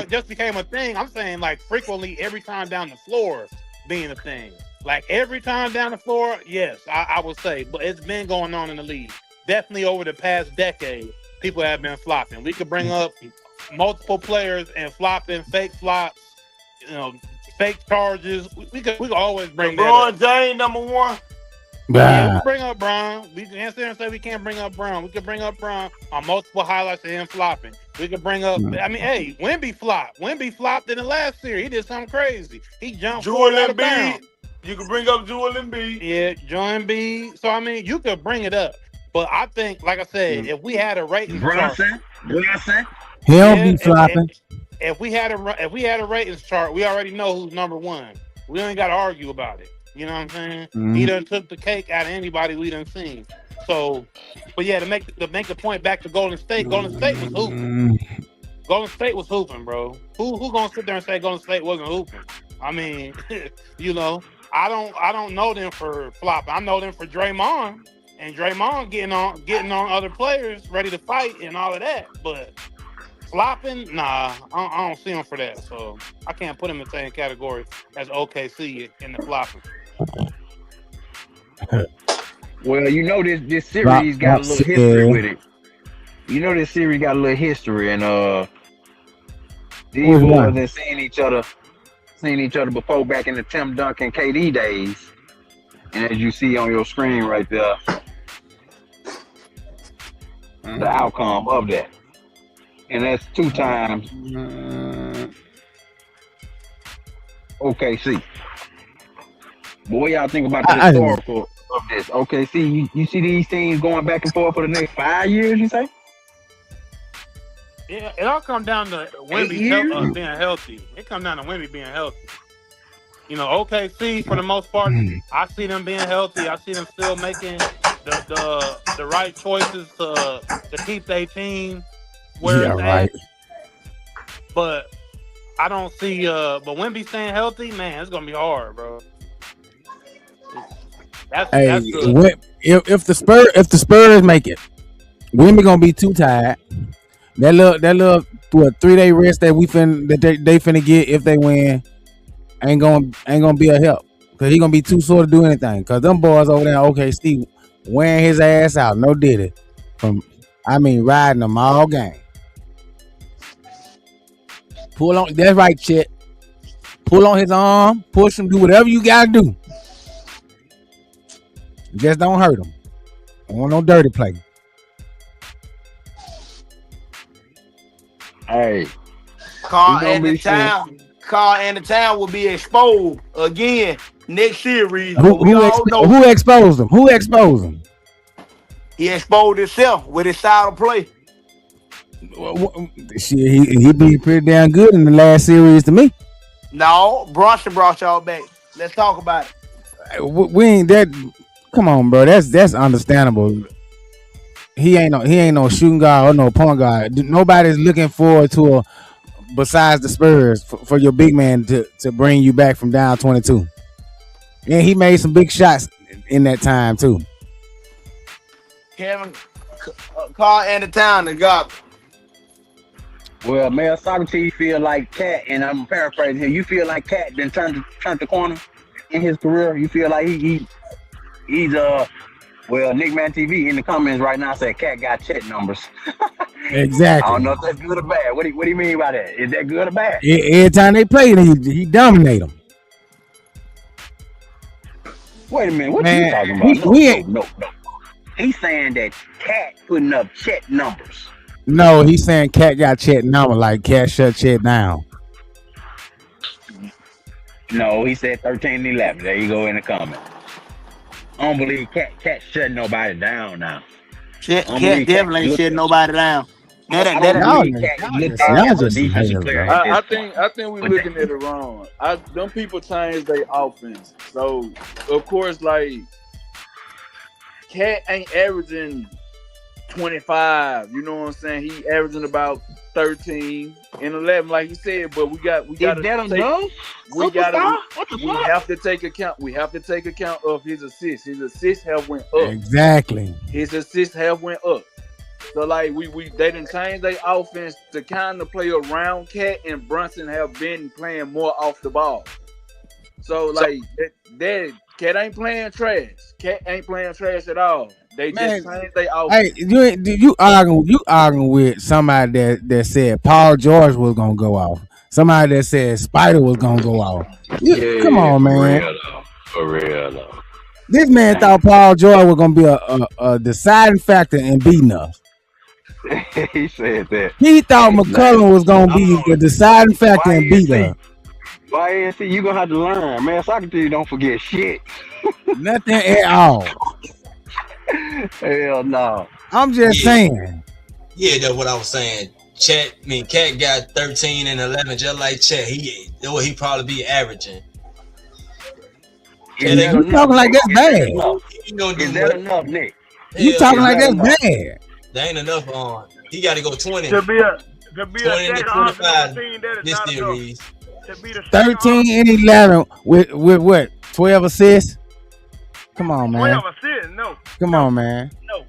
just became a thing? I'm saying like frequently every time down the floor being a thing. Like every time down the floor, yes, I would say. But it's been going on in the league. Definitely over the past decade, people have been flopping. We could bring up multiple players and flopping, fake flops, fake charges. We could always bring LeBron James, number one. Yeah, we Bah. can bring up Brown. We can't sit there and say we can't bring up Brown. We can bring up Brown on multiple highlights of him flopping. We could bring up. I mean, hey, Wemby flopped. Wemby flopped in the last series. He did something crazy. He jumped Joel forward out of Embiid. bounds. You can bring up Joel Embiid. Yeah, Joel Embiid. So I mean, you could bring it up. But I think, like I said, if we had a ratings chart, Brunson. He don't be if, flopping. if we had a ratings chart, we already know who's number one. We ain't got to argue about it. You know what I'm saying? He done took the cake out of anybody we done seen. So, but yeah, to make the point back to Golden State was hooping. Golden State was hooping, bro. Who gonna sit there and say Golden State wasn't hooping? I mean, you know, I don't know them for flopping. I know them for Draymond and Draymond getting on other players ready to fight and all of that. But flopping, nah, I don't see him for that. So I can't put him in the same category as OKC in the flopping. Well, you know this series got a little history with it. You know this series got a little history, and these boys that seen each other before back in the Tim Duncan KD days, and as you see on your screen right there, the outcome of that, and that's 2 times OKC. But what y'all think about the historical of this? OKC, you see these teams going back and forth for the next 5 years, you say? Yeah, it all comes down to Wemby being healthy. It comes down to Wemby being healthy. You know, OKC for the most part, I see them being healthy. I see them still making the right choices to keep their team where it's at. But I don't see but Wemby staying healthy, man, it's gonna be hard, bro. That's good. If the Spurs make it, Wemby gonna be too tired. That little 3-day rest that they finna get if they win ain't gonna be a help, because he gonna be too sore to do anything, because them boys over there in OKC wearing his ass out, no diddy, riding them all game. Pull on, that's right, Chet. Pull on his arm, push him, do whatever you gotta do. Just don't hurt him. Don't want no dirty play. Hey, Carl and the town will be exposed again next series. Who exposed him? Who exposed him? He exposed himself with his style of play. Shit, he be pretty damn good in the last series to me. No, Bronson brought y'all back. Let's talk about it. We ain't that. Come on, bro. That's understandable. He ain't no shooting guard or no point guard. Nobody's looking forward to besides the Spurs for your big man to bring you back from down 22. And he made some big shots in that time too. Kevin, Carl and the town and God. Well, Mayor Socrates feel like Cat, and I'm paraphrasing here. You feel like Cat then turned the corner in his career. You feel like he's well, Nick Man TV in the comments right now said Cat got Chet numbers. Exactly. I don't know if that's good or bad. What do you mean by that? Is that good or bad? Every time they played, he dominate them. Wait a minute, what are you talking about? No. He's saying that Cat putting up Chet numbers. No, he's saying Cat got Chet number, like Cat shut Chet down. No, he said 13 and 11. There you go in the comment. I don't believe Cat shutting nobody down now. Cat definitely ain't shutting nobody down. I think we're looking at it wrong. Them people changed their offense. So of course, like, Cat ain't averaging 25. You know what I'm saying? He averaging about 13 and 11, like you said. But we have to take account. We have to take account of his assists. His assists have went up. Exactly. His assists have went up. So like they didn't change their offense to kind of play around Cat, and Brunson have been playing more off the ball. So like that Cat ain't playing trash. Cat ain't playing trash at all. They just changed their offense. Hey, you arguing with somebody that said Paul George was gonna go off. Somebody that said Spider was gonna go off. Come on, man. For real though. This man thought Paul George was gonna be a deciding factor in beating us. He said that. He thought Nah, McCullum was gonna be the deciding factor in beating us. YNC, you gonna have to learn, man. Socrates don't forget shit. Nothing at all. Hell no. I'm just saying. Yeah, that's what I was saying. Cat got 13 and 11, just like Chet. That's what he probably be averaging. You talking like that's bad. Is that enough, Nick? You talking like that's bad. That ain't enough on. He got to go 20. To be a 20 to 25 this series. 13 and 11 with what? 12 assists? Come on, man. 12 assists? No. Come on, man. No.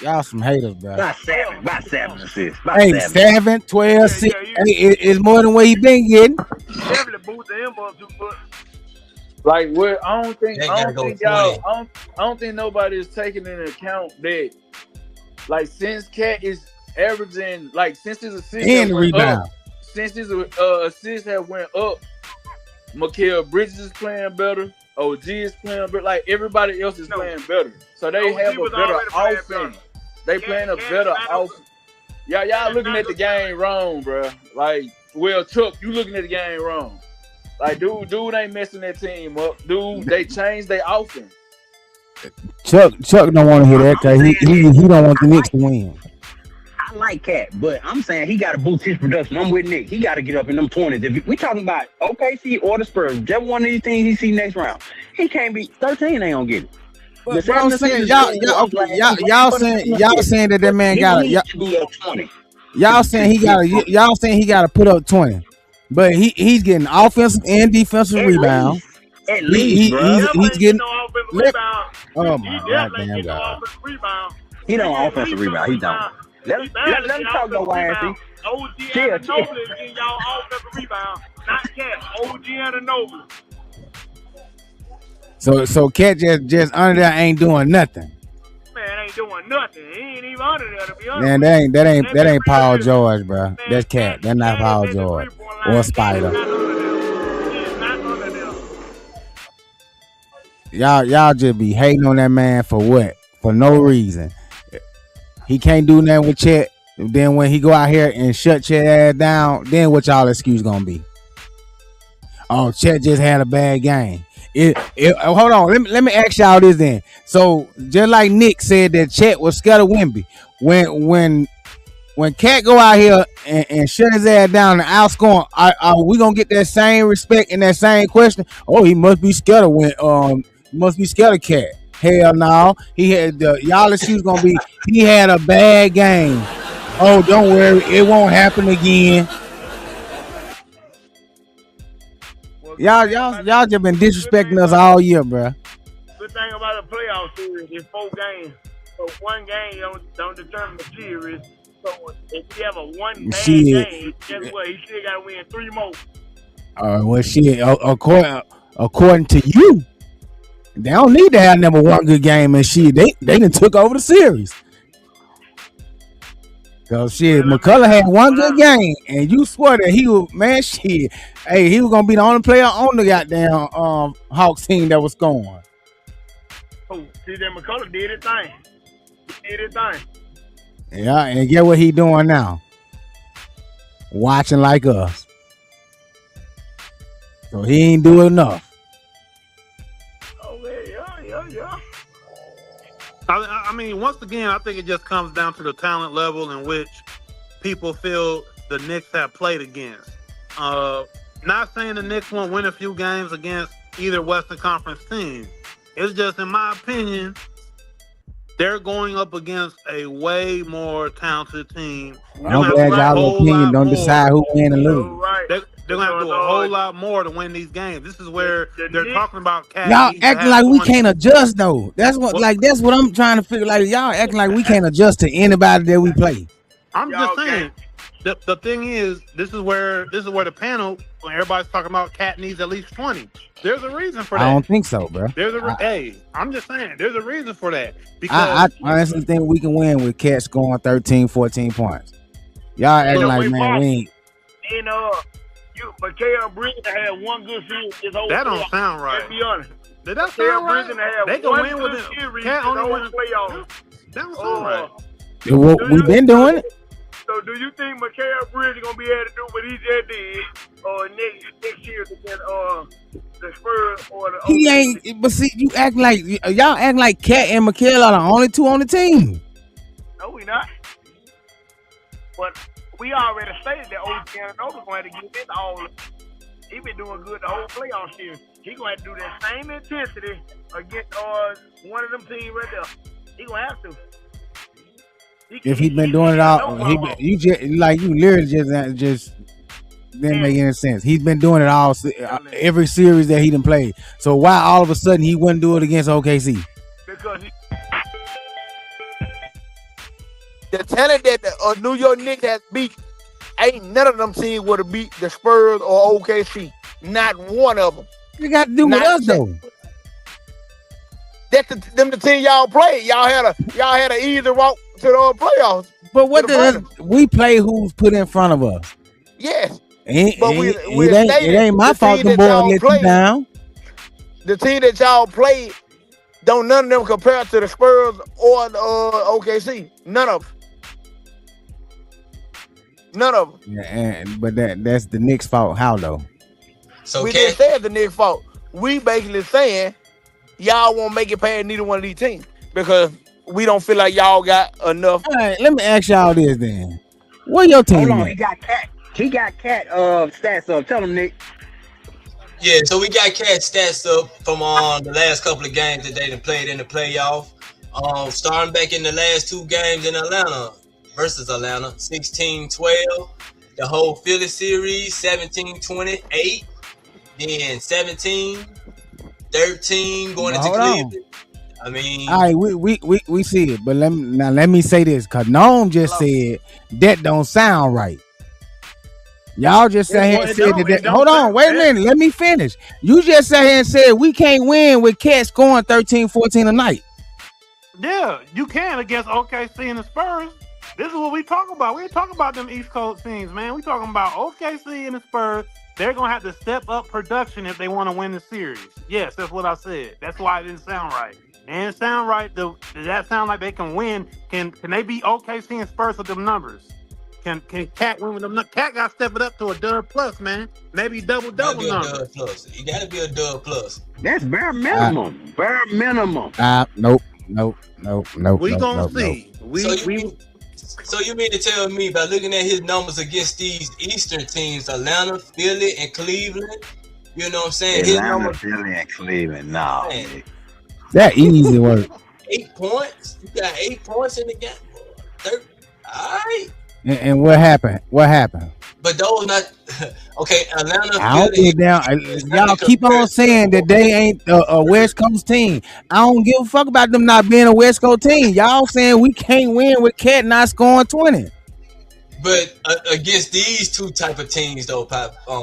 Y'all some haters, bro. About seven assists. Hey, 7, 12, 6. Hey, it's more than what he been getting. Definitely boost the inbox too much. Like what? I don't think nobody is taking into account that. Like since Cat is averaging, like since his assist and the rebound, since his assist have went up, Mikal Bridges is playing better. OG is playing better. Like everybody else is playing better. So they have a better offense. They playing a better offense. Y'all looking at the game wrong, bro. Like, well, Chuck, you looking at the game wrong. Like, dude ain't messing that team up. Dude, they changed their offense. Chuck don't want to hear that because he don't want the Knicks to win. I like Cat, but I'm saying he got to boost his production. I'm with Nick. He got to get up in them 20s. If we talking about OKC or the Spurs, just one of these things he see next round. He can't be 13. Ain't gonna get it. But I'm saying y'all saying that man got y'all saying he got to put up 20, but he's getting offensive and defensive rebound. At least, bro. He's getting. No offensive rebound. Oh my goddamn God! He don't offensive rebound. He don't. Let him talk though, YNC. OG and Nova is getting y'all offensive rebound, not Cat. OG and Nova. So Cat just under there ain't doing nothing. Man, ain't doing nothing. He ain't even under there to be honest. Man, that ain't Paul George, bro. Man, that's Cat. That's not Paul George or Spider. Y'all just be hating on that man for what? For no reason. He can't do nothing with Chet. Then when he go out here and shut Chet ass down, then what y'all excuse gonna be? Oh, Chet just had a bad game. Hold on, let me ask y'all this then. So just like Nick said that Chet was scared of Wemby, when Cat go out here and shut his ass down and outscore, are we gonna get that same respect and that same question? Oh, he must be scared of Cat. Hell no, he had y'all excuse gonna be he had a bad game. Oh, don't worry, it won't happen again. Y'all just been disrespecting us all year, bro. Good thing about the playoff series is 4 games. So one game don't determine the series. So if you have a one bad game, guess what? He still got to win 3 more. Well, shit. According to you, they don't need to have number 1 good game and shit. They done took over the series. Cause shit, McCullough had 1 good game, and you swore that he was shit. Hey, he was gonna be the only player on the goddamn Hawks team that was scoring. Oh, CJ McCullough did his thing. He did his thing. Yeah, and get what he doing now? Watching like us. So he ain't do enough. Oh yeah. I mean, once again, I think it just comes down to the talent level in which people feel the Knicks have played against. Not saying the Knicks won't win a few games against either Western Conference team. It's just, in my opinion, they're going up against a way more talented team. I'm glad y'all opinion don't decide who win and lose. Right. They're going to have to do a whole lot more to win these games. This is where they're talking about Cat. Y'all acting like we can't adjust, though. That's what I'm trying to figure. Like, y'all acting like we can't adjust to anybody that we play. I'm just saying. The thing is, this is where the panel, when everybody's talking about Cat needs at least 20. There's a reason for that. I don't think so, bro. I'm just saying, there's a reason for that. Because I honestly think we can win with Cat scoring 13, 14 points. Y'all acting like, man, we ain't. Mikal Bridges had 1 good season. That don't sound right. Let's be honest. Did that Cal sound right? Bridges have They can one win with good them. series Cat in the only whole won. playoffs. That was all right. We've been doing it. So do you think Cal Bridges gonna be able to do what he just did next year against the Spurs or the He ain't. But see, you act like y'all act like Cat and Mikael are the only two on the team. No, we not. But we already stated that OG Anano's going to have to get into all of it. He been doing good the whole playoff series. He gonna have to do that same intensity against one of them teams right there. He gonna have to. If he's been doing it all, you literally just didn't make any sense. He's been doing it all every series that he done played. So why all of a sudden he wouldn't do it against OKC? Because the talent that the New York Knicks has beat, ain't none of them teams would have beat the Spurs or OKC. Not one of them. You got to do with us though. That's the team y'all played. Y'all had an easy walk to the playoffs. But what we play who's put in front of us? Yes. It ain't my fault the boy let you down. The team that y'all played, don't none of them compare to the Spurs or the OKC. None of them. None of them. Yeah, but that's the Knicks' fault. How though? So we didn't say it's the Knicks' fault. We basically saying y'all won't make it past neither one of these teams because we don't feel like y'all got enough. All right, let me ask y'all this then. What your team? Hold on, he got Cat stats up. Tell him, Nick. Yeah, so we got Cat stats up from the last couple of games that they done played in the playoff. Starting back in the last two games in Atlanta versus Atlanta, 16-12. The whole Philly series, 17-28. Then 17-13 going into Cleveland. I mean, all right, we see it, but let me say this, cause Gnome just said that don't sound right. Y'all just sat here and said that. Hold on, wait a minute, let me finish. You just sat here and said we can't win with Cat scoring 13-14 a night. Yeah, you can against OKC and the Spurs. This is what we talk about. We ain't talking about them East Coast teams, man. We talking about OKC and the Spurs. They're gonna have to step up production if they want to win the series. Yes, that's what I said. That's why it didn't sound right. It didn't sound right. Does that sound like they can win? Can they beat OKC and Spurs with them numbers? Can Cat win with them? Cat got to step it up to a dub plus, man. Maybe double numbers. You got to be a dub plus. That's bare minimum. Bare minimum. Nope. We gonna see. So you mean to tell me by looking at his numbers against these Eastern teams, Atlanta, Philly, and Cleveland, you know what I'm saying? Atlanta, Philly, and Cleveland. No. That easy work. 8 points? You got 8 points in the game? All right. And what happened? But those not okay. Atlanta. I don't get down. Y'all keep on saying that they ain't a West Coast team. I don't give a fuck about them not being a West Coast team. Y'all saying we can't win with Cat not scoring 20. But against these two type of teams, though,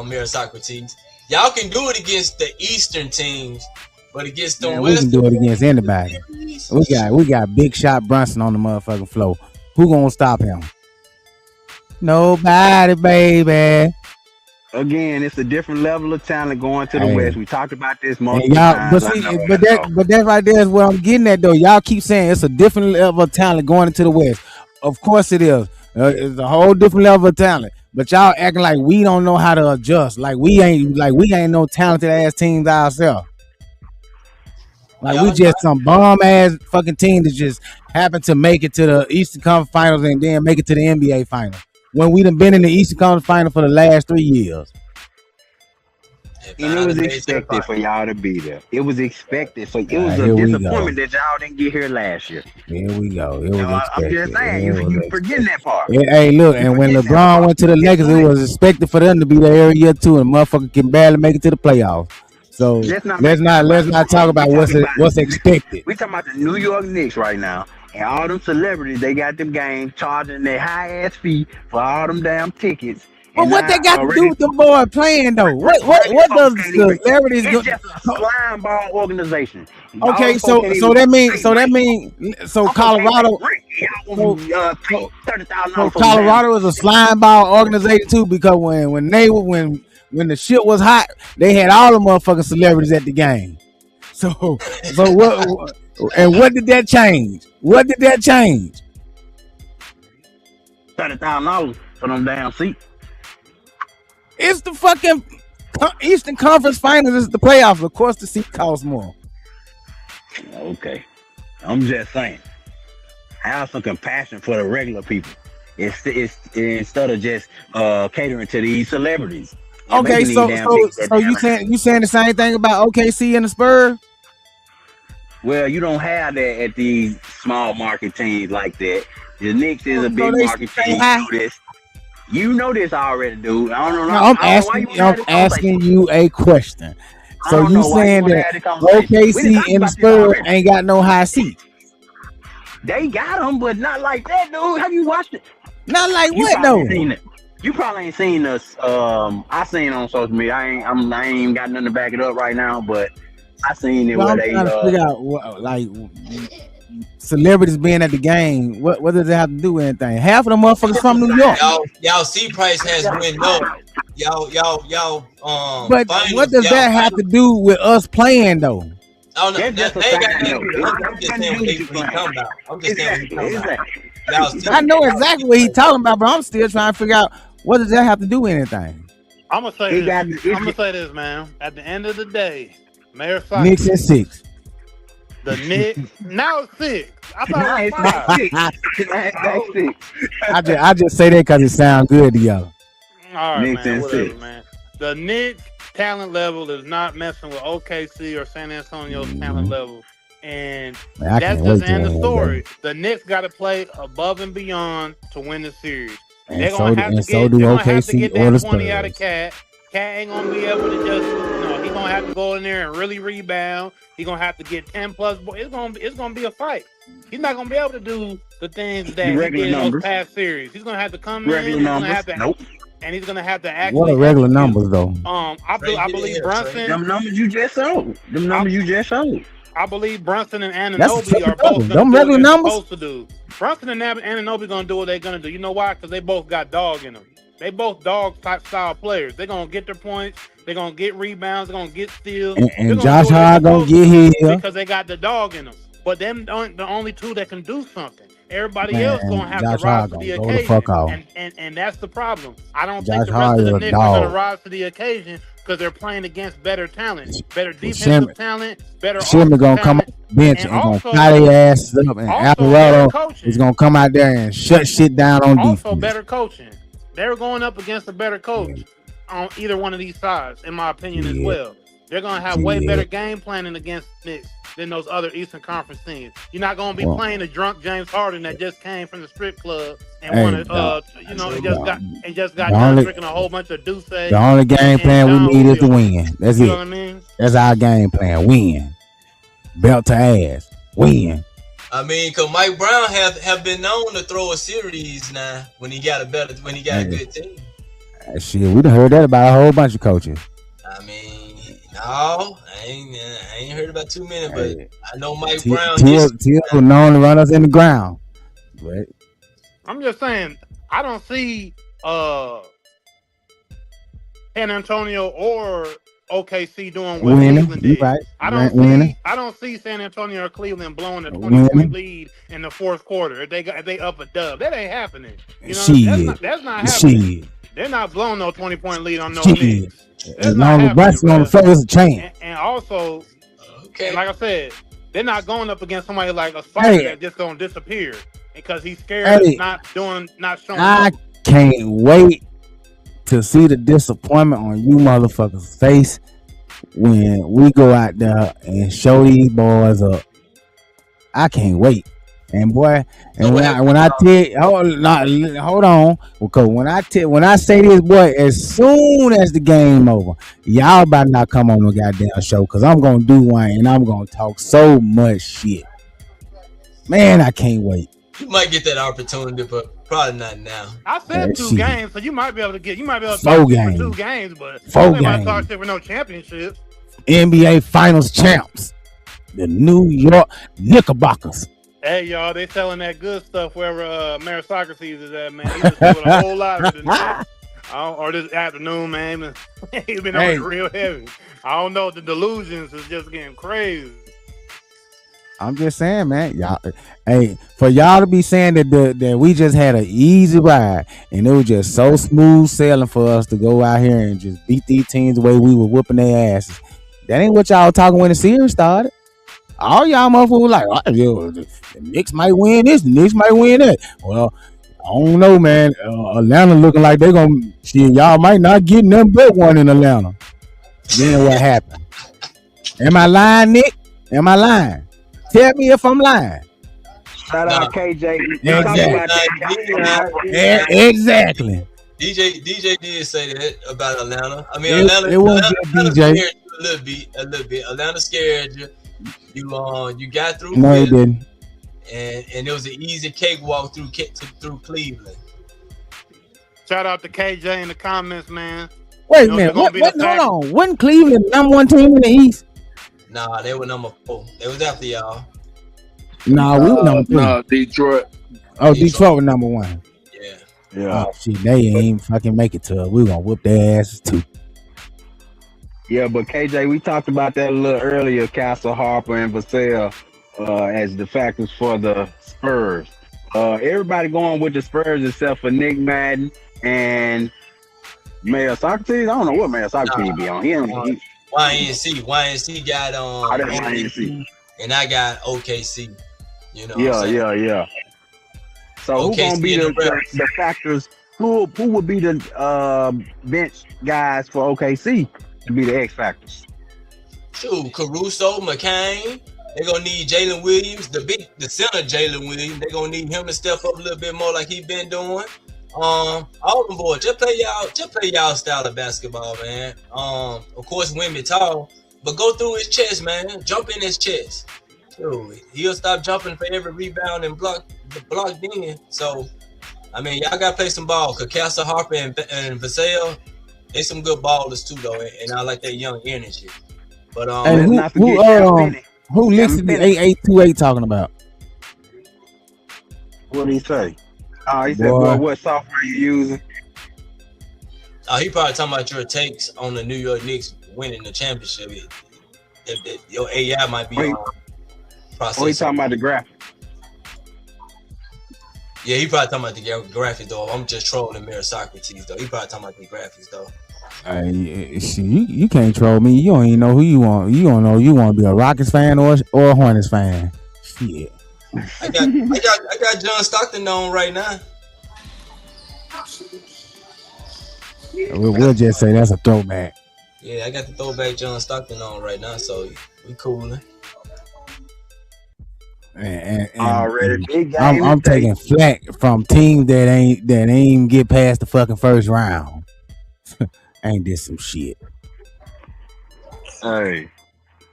Mira Socrates, y'all can do it against the Eastern teams, but against the we can do it against anybody. We got Big Shot Brunson on the motherfucking floor. Who gonna stop him? Nobody, baby. Again, it's a different level of talent going to the West. We talked about this multiple times. But that right there is what I'm getting at, though. Y'all keep saying it's a different level of talent going into the West. Of course it is. It's a whole different level of talent. But y'all acting like we don't know how to adjust. Like we ain't no talented ass teams ourselves. Like we just some bomb ass fucking team that just happened to make it to the Eastern Conference Finals and then make it to the NBA Finals. When we done been in the Eastern Conference Final for the last 3 years. And it was expected for y'all to be there. It was expected. So it was a disappointment that y'all didn't get here last year. Here we go. It was expected. I'm just saying, you forgetting that part. Hey, look, and when LeBron went to the Lakers, it was expected for them to be there every year too, and motherfucker can barely make it to the playoffs. So let's not talk about what's expected. We talking about the New York Knicks right now. And all them celebrities, they got them games charging their high ass fee for all them damn tickets. But what they got to do with the boy playing though? What does the celebrities do? It's just a slime ball organization. Okay, so that means Colorado. Colorado is a slime ball organization too, because when the shit was hot, they had all the motherfucking celebrities at the game. So what? And what did that change? What did that change? $30,000 for them damn seats. It's the fucking Eastern Conference Finals. Is the playoffs. Of course, the seat costs more. Okay, I'm just saying. Have some compassion for the regular people. It's instead of just catering to these celebrities. Okay, so you saying the same thing about OKC and the Spurs? Well, you don't have that at these small market teams like that. The Knicks is a big market team. You know this already, dude. I don't know. I'm asking you a question. So you saying that OKC and the Spurs ain't got no high seats? They got them, but not like that, dude. Have you watched it? Not like what though? You probably ain't seen us. I seen on social media. I ain't got nothing to back it up right now, but I seen it. I'm trying to figure out what, like, celebrities being at the game. What does it have to do with anything? Half of the motherfuckers from New York. Y'all seat price has went up. Y'all. But what does that have to do with us playing though? Oh no, I'm just saying what he's talking about. I know exactly what he's talking about, but I'm still trying to figure out what does that have to do with anything. I'm gonna say this, man. At the end of the day, Mayor Fox, Knicks at 6. The Knicks now it's 6. I thought it was 5. I just say that because it sounds good to y'all. All right, man. Whatever, man. The Knicks talent level is not messing with OKC or San Antonio's talent level. And that's just the end of the story. The Knicks got to play above and beyond to win the series. They're going to have to get that 20 out of Cat. Cat ain't going to be able to just, he's going to have to go in there and really rebound. He's going to have to get 10 plus. It's going to be a fight. He's not going to be able to do the things that he did in those past series. He's going to have to come in. He's going to have to and he's gonna have to actually. What are regular numbers though? I believe Brunson. Them numbers you just showed. I believe Brunson and Anunoby are both them regular numbers. Supposed to do. Brunson and Anunoby gonna do what they're gonna do. You know why? Because they both got dog in them. They both dog type style players. They're gonna get their points. They're gonna get rebounds. They're gonna get steals. And Josh Hart gonna get here because they got the dog in them. But them the only two that can do something. Everybody else gonna have to rise to the occasion, and that's the problem. I don't think the rest of the Knicks are gonna rise to the occasion because they're playing against better talent, better defensive talent, better offensive gonna come off the bench and gonna tie their asses up, and Alvarado is gonna come out there and shut shit down on defense. Also, better coaching. They're going up against a better coach on either one of these sides, in my opinion, as well. They're gonna have way better game planning against Knicks than those other Eastern Conference teams. You're not gonna be playing a drunk James Harden that just came from the strip club and just got done drinking a whole bunch of Douce. The only game plan we need is to win. That's it. You know what I mean? That's our game plan. Win. Belt to ass. Win. I mean, because Mike Brown have been known to throw a series now when he got a good team. Shit, we done heard that about a whole bunch of coaches. I mean, no, I ain't heard about too many, but I know Mike Brown. Till known to run us in the ground. But I'm just saying, I don't see San Antonio or OKC doing what Cleveland did. Right. I don't see San Antonio or Cleveland blowing a 20-point lead in the fourth quarter. If they up a dub, that ain't happening. You know, that's not happening. They're not blowing no 20-point lead on no Knicks. As long as Brunson on the floor, there's a chance. And also, like I said, they're not going up against somebody like a Spider that just gonna disappear because he's scared of not showing. I can't wait to see the disappointment on you motherfuckers' face when we go out there and show these boys up. I can't wait. And boy, and when I tell hold on, because when I say this, boy, as soon as the game over, y'all better not come on the goddamn show, because I'm gonna do one and I'm gonna talk so much shit. Man, I can't wait. You might get that opportunity, but probably not now. I said 2 games, so you might be able to talk for 2 games, but 4 games. Might talk shit for no championships. NBA Finals champs, the New York Knickerbockers. Hey, y'all, they selling that good stuff wherever Meritocracies is at, man. He's just doing a whole lot of it. or this afternoon, man. He been on Hey. it real heavy. I don't know. The delusions is just getting crazy. I'm just saying, man. Y'all, hey, for y'all to be saying that we just had an easy ride and it was just so smooth sailing for us to go out here and just beat these teams the way we were whooping their asses. That ain't what y'all talking when the series started. All y'all motherfuckers were like, oh, yo, the Knicks might win this, the Knicks might win that. Well, I don't know, man. Atlanta looking like they're gonna shit. Y'all might not get nothing but one in Atlanta. Then what happened? Am I lying, Nick? Am I lying? Tell me if I'm lying. Shout out KJ. Exactly. DJ did say that about Atlanta. I mean, It wasn't Atlanta DJ. scared you a little bit. Atlanta scared you. You got through. No, it didn't. And it was an easy cakewalk through Cleveland. Shout out to KJ in the comments, man. Wait a minute. Hold on. Wasn't Cleveland the number one team in the East? Nah, they were number 4. They was after y'all. Nah, we were number 3. No, Detroit. Oh, Detroit was number 1. Yeah. Oh, shit, they ain't fucking make it to us. We gonna whoop their asses too. Yeah, but KJ, we talked about that a little earlier. Castle, Harper, and Vassell as the factors for the Spurs. Everybody going with the Spurs except for Nick Madden and Mayor Socrates. I don't know what Mayor Socrates be on. YNC got YNC. and I got OKC. You know. Yeah. So who gonna be the factors? Who would be the bench guys for OKC to be the X factors? Shoot, Caruso, McCain. They're gonna need Jalen Williams, the center Jalen Williams. They're gonna need him to step up a little bit more like he been doing. All them boys, just play y'all style of basketball, man. Of course, Wemby tall, but go through his chest, man. Jump in his chest. Dude, he'll stop jumping for every rebound and block in. So, I mean, y'all gotta play some ball. Cause Castle, Harper, and Vassell, they some good ballers too, though, and I like that young energy. But who listed the 8828 talking about? What did he say? He said, "Boy, what software you using?" He probably talking about your takes on the New York Knicks winning the championship. Your AI might be on process. Oh, he talking about the graphic. Yeah, he probably talking about the graphics though. I'm just trolling Mayor Socrates though. He probably talking about the graphics though. You can't troll me. You don't even know who you want. You don't know you want to be a Rockets fan or a Hornets fan. Shit. I got John Stockton on right now. We'll just say that's a throwback. Yeah, I got the throwback John Stockton on right now, so we coolin'. And already big game. I'm taking flack from teams that ain't get past the fucking first round. Ain't this some shit? Hey,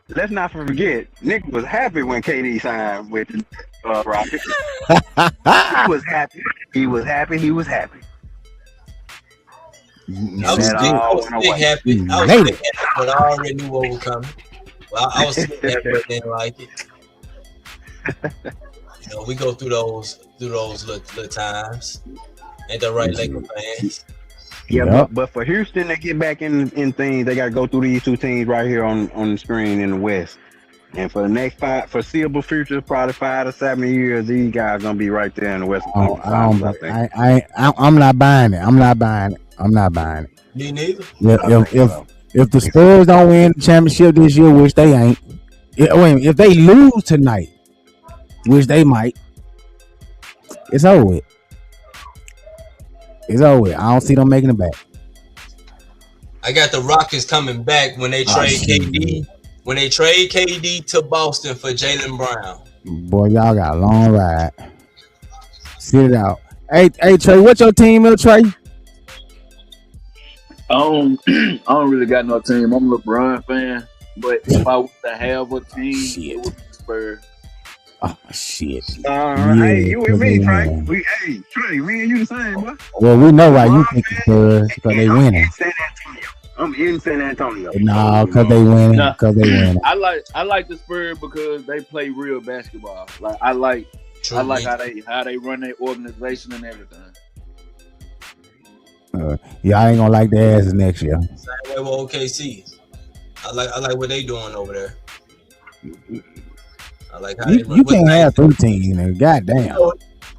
let's not forget, Nick was happy when KD signed with Rockets. He was happy. He was happy. I was still happy, but I already knew what was coming. Well, I was still happy, but didn't like it. You know, we go through those little times. Ain't the right Laker fans. Yeah, but for Houston to get back in things, they got to go through these two teams right here on the screen in the West. And for the next foreseeable future, probably 5 to 7 years, these guys gonna be right there in the Western Conference. I think. I'm not buying it. Me neither. If the Spurs don't win the championship this year, which they ain't, if they lose tonight, which they might, it's over with. I don't see them making it back. I got the Rockets coming back when they trade KD. When they trade KD to Boston for Jaylen Brown. Boy, y'all got a long ride. Sit it out. Hey, Trey, what's your team, Trey? I don't really got no team. I'm a LeBron fan, but if I was to have a team, it would be Spurs. Oh shit! Hey, you with me, Trey? Trey, me and you the same, boy. Well, we know why you think the Spurs because they winning. I'm in San Antonio. No, because they winning. I like the Spurs because they play real basketball. Like I like how they run their organization and everything. Y'all ain't gonna like their asses next year. Same way with OKC. I like what they doing over there. I like how You can't have 3 teams, nigga. Goddamn.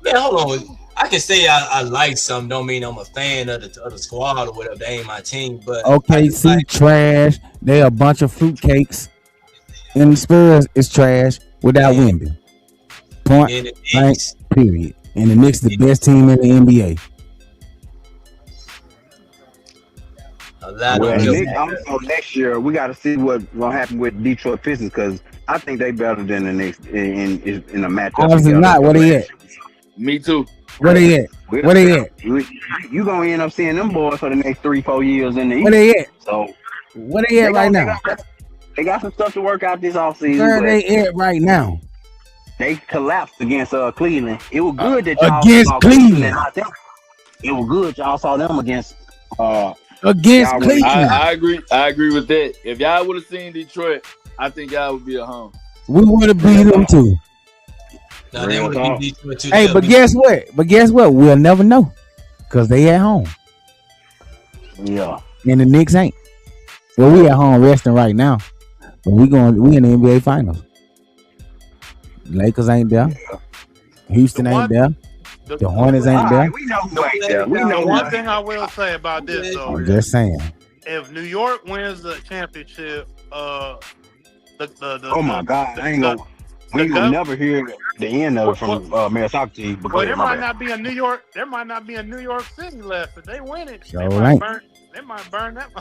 Man, hold on. I can say I like something. Don't mean I'm a fan of the squad or whatever. They ain't my team, but OKC trash. They a bunch of fruitcakes. And the Spurs is trash without Wemby. Point blank. Period. And the Knicks the best team in the NBA. Also next year we got to see what's gonna happen with Detroit Pistons because I think they better than the Knicks in a matchup. Obviously not. Where they at? Me too. Where they at? Where they at? You gonna end up seeing them boys for the next 3-4 years in the East. Where they at? So where they at right now? They got some stuff to work out this offseason. Where they at right now? They collapsed against Cleveland. It was good that y'all against saw Cleveland. It was good y'all saw them against Cleveland. I agree with that. If y'all would have seen Detroit, I think y'all would be at home. We would have beat them too. No, they would have beat Detroit too. Hey, but guess what? We'll never know because they at home. Yeah. And the Knicks ain't. Well, we at home resting right now, but we in the NBA Finals. Lakers ain't there. Houston ain't there. The Hornets ain't there. We know who ain't there. We know one thing I will say about this though. I'm just saying. If New York wins the championship, oh my God, we ain't gonna never hear the end of it from Mayor Soccer team. Well, there might not be a New York City left. If they win it, Sure they might burn that.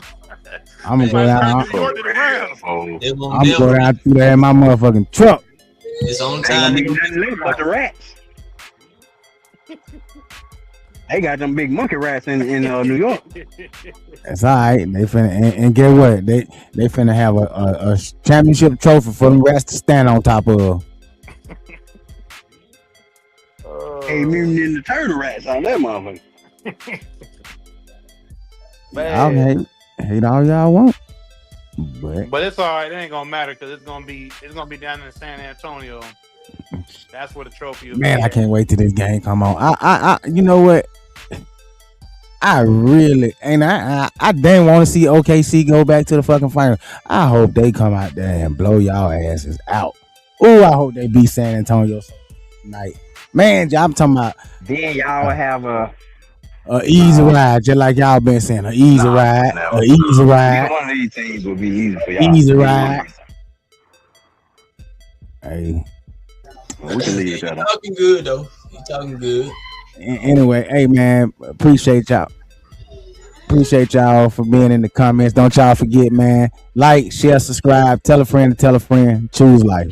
I'm gonna go down. New York to the ground. I'm gonna go down through there in my motherfucking truck. It's on time. Ain't gonna be nothing left but the rats. They got them big monkey rats in New York. That's all right. They finna and get what they finna have a championship trophy for them rats to stand on top of. Hey, Mutant Ninja Turtle rats on that motherfucker. Y'all hate all y'all want, but it's all right. It ain't gonna matter because it's gonna be down in San Antonio. That's where the trophy is. Man, I can't wait till this game come on. I you know what? I really and I damn want to see OKC go back to the fucking final. I hope they come out there and blow y'all asses out. Oh, I hope they beat San Antonio tonight. Man, I'm talking about. Then y'all have a easy ride, just like y'all been saying. An easy ride. An easy ride. One of these teams will be easy for y'all. Easy ride. Hey. Well, we can leave that. You talking good though. You talking good. Anyway, hey man, appreciate y'all. Appreciate y'all for being in the comments. Don't y'all forget, man. Like, share, subscribe, tell a friend to tell a friend. Choose life.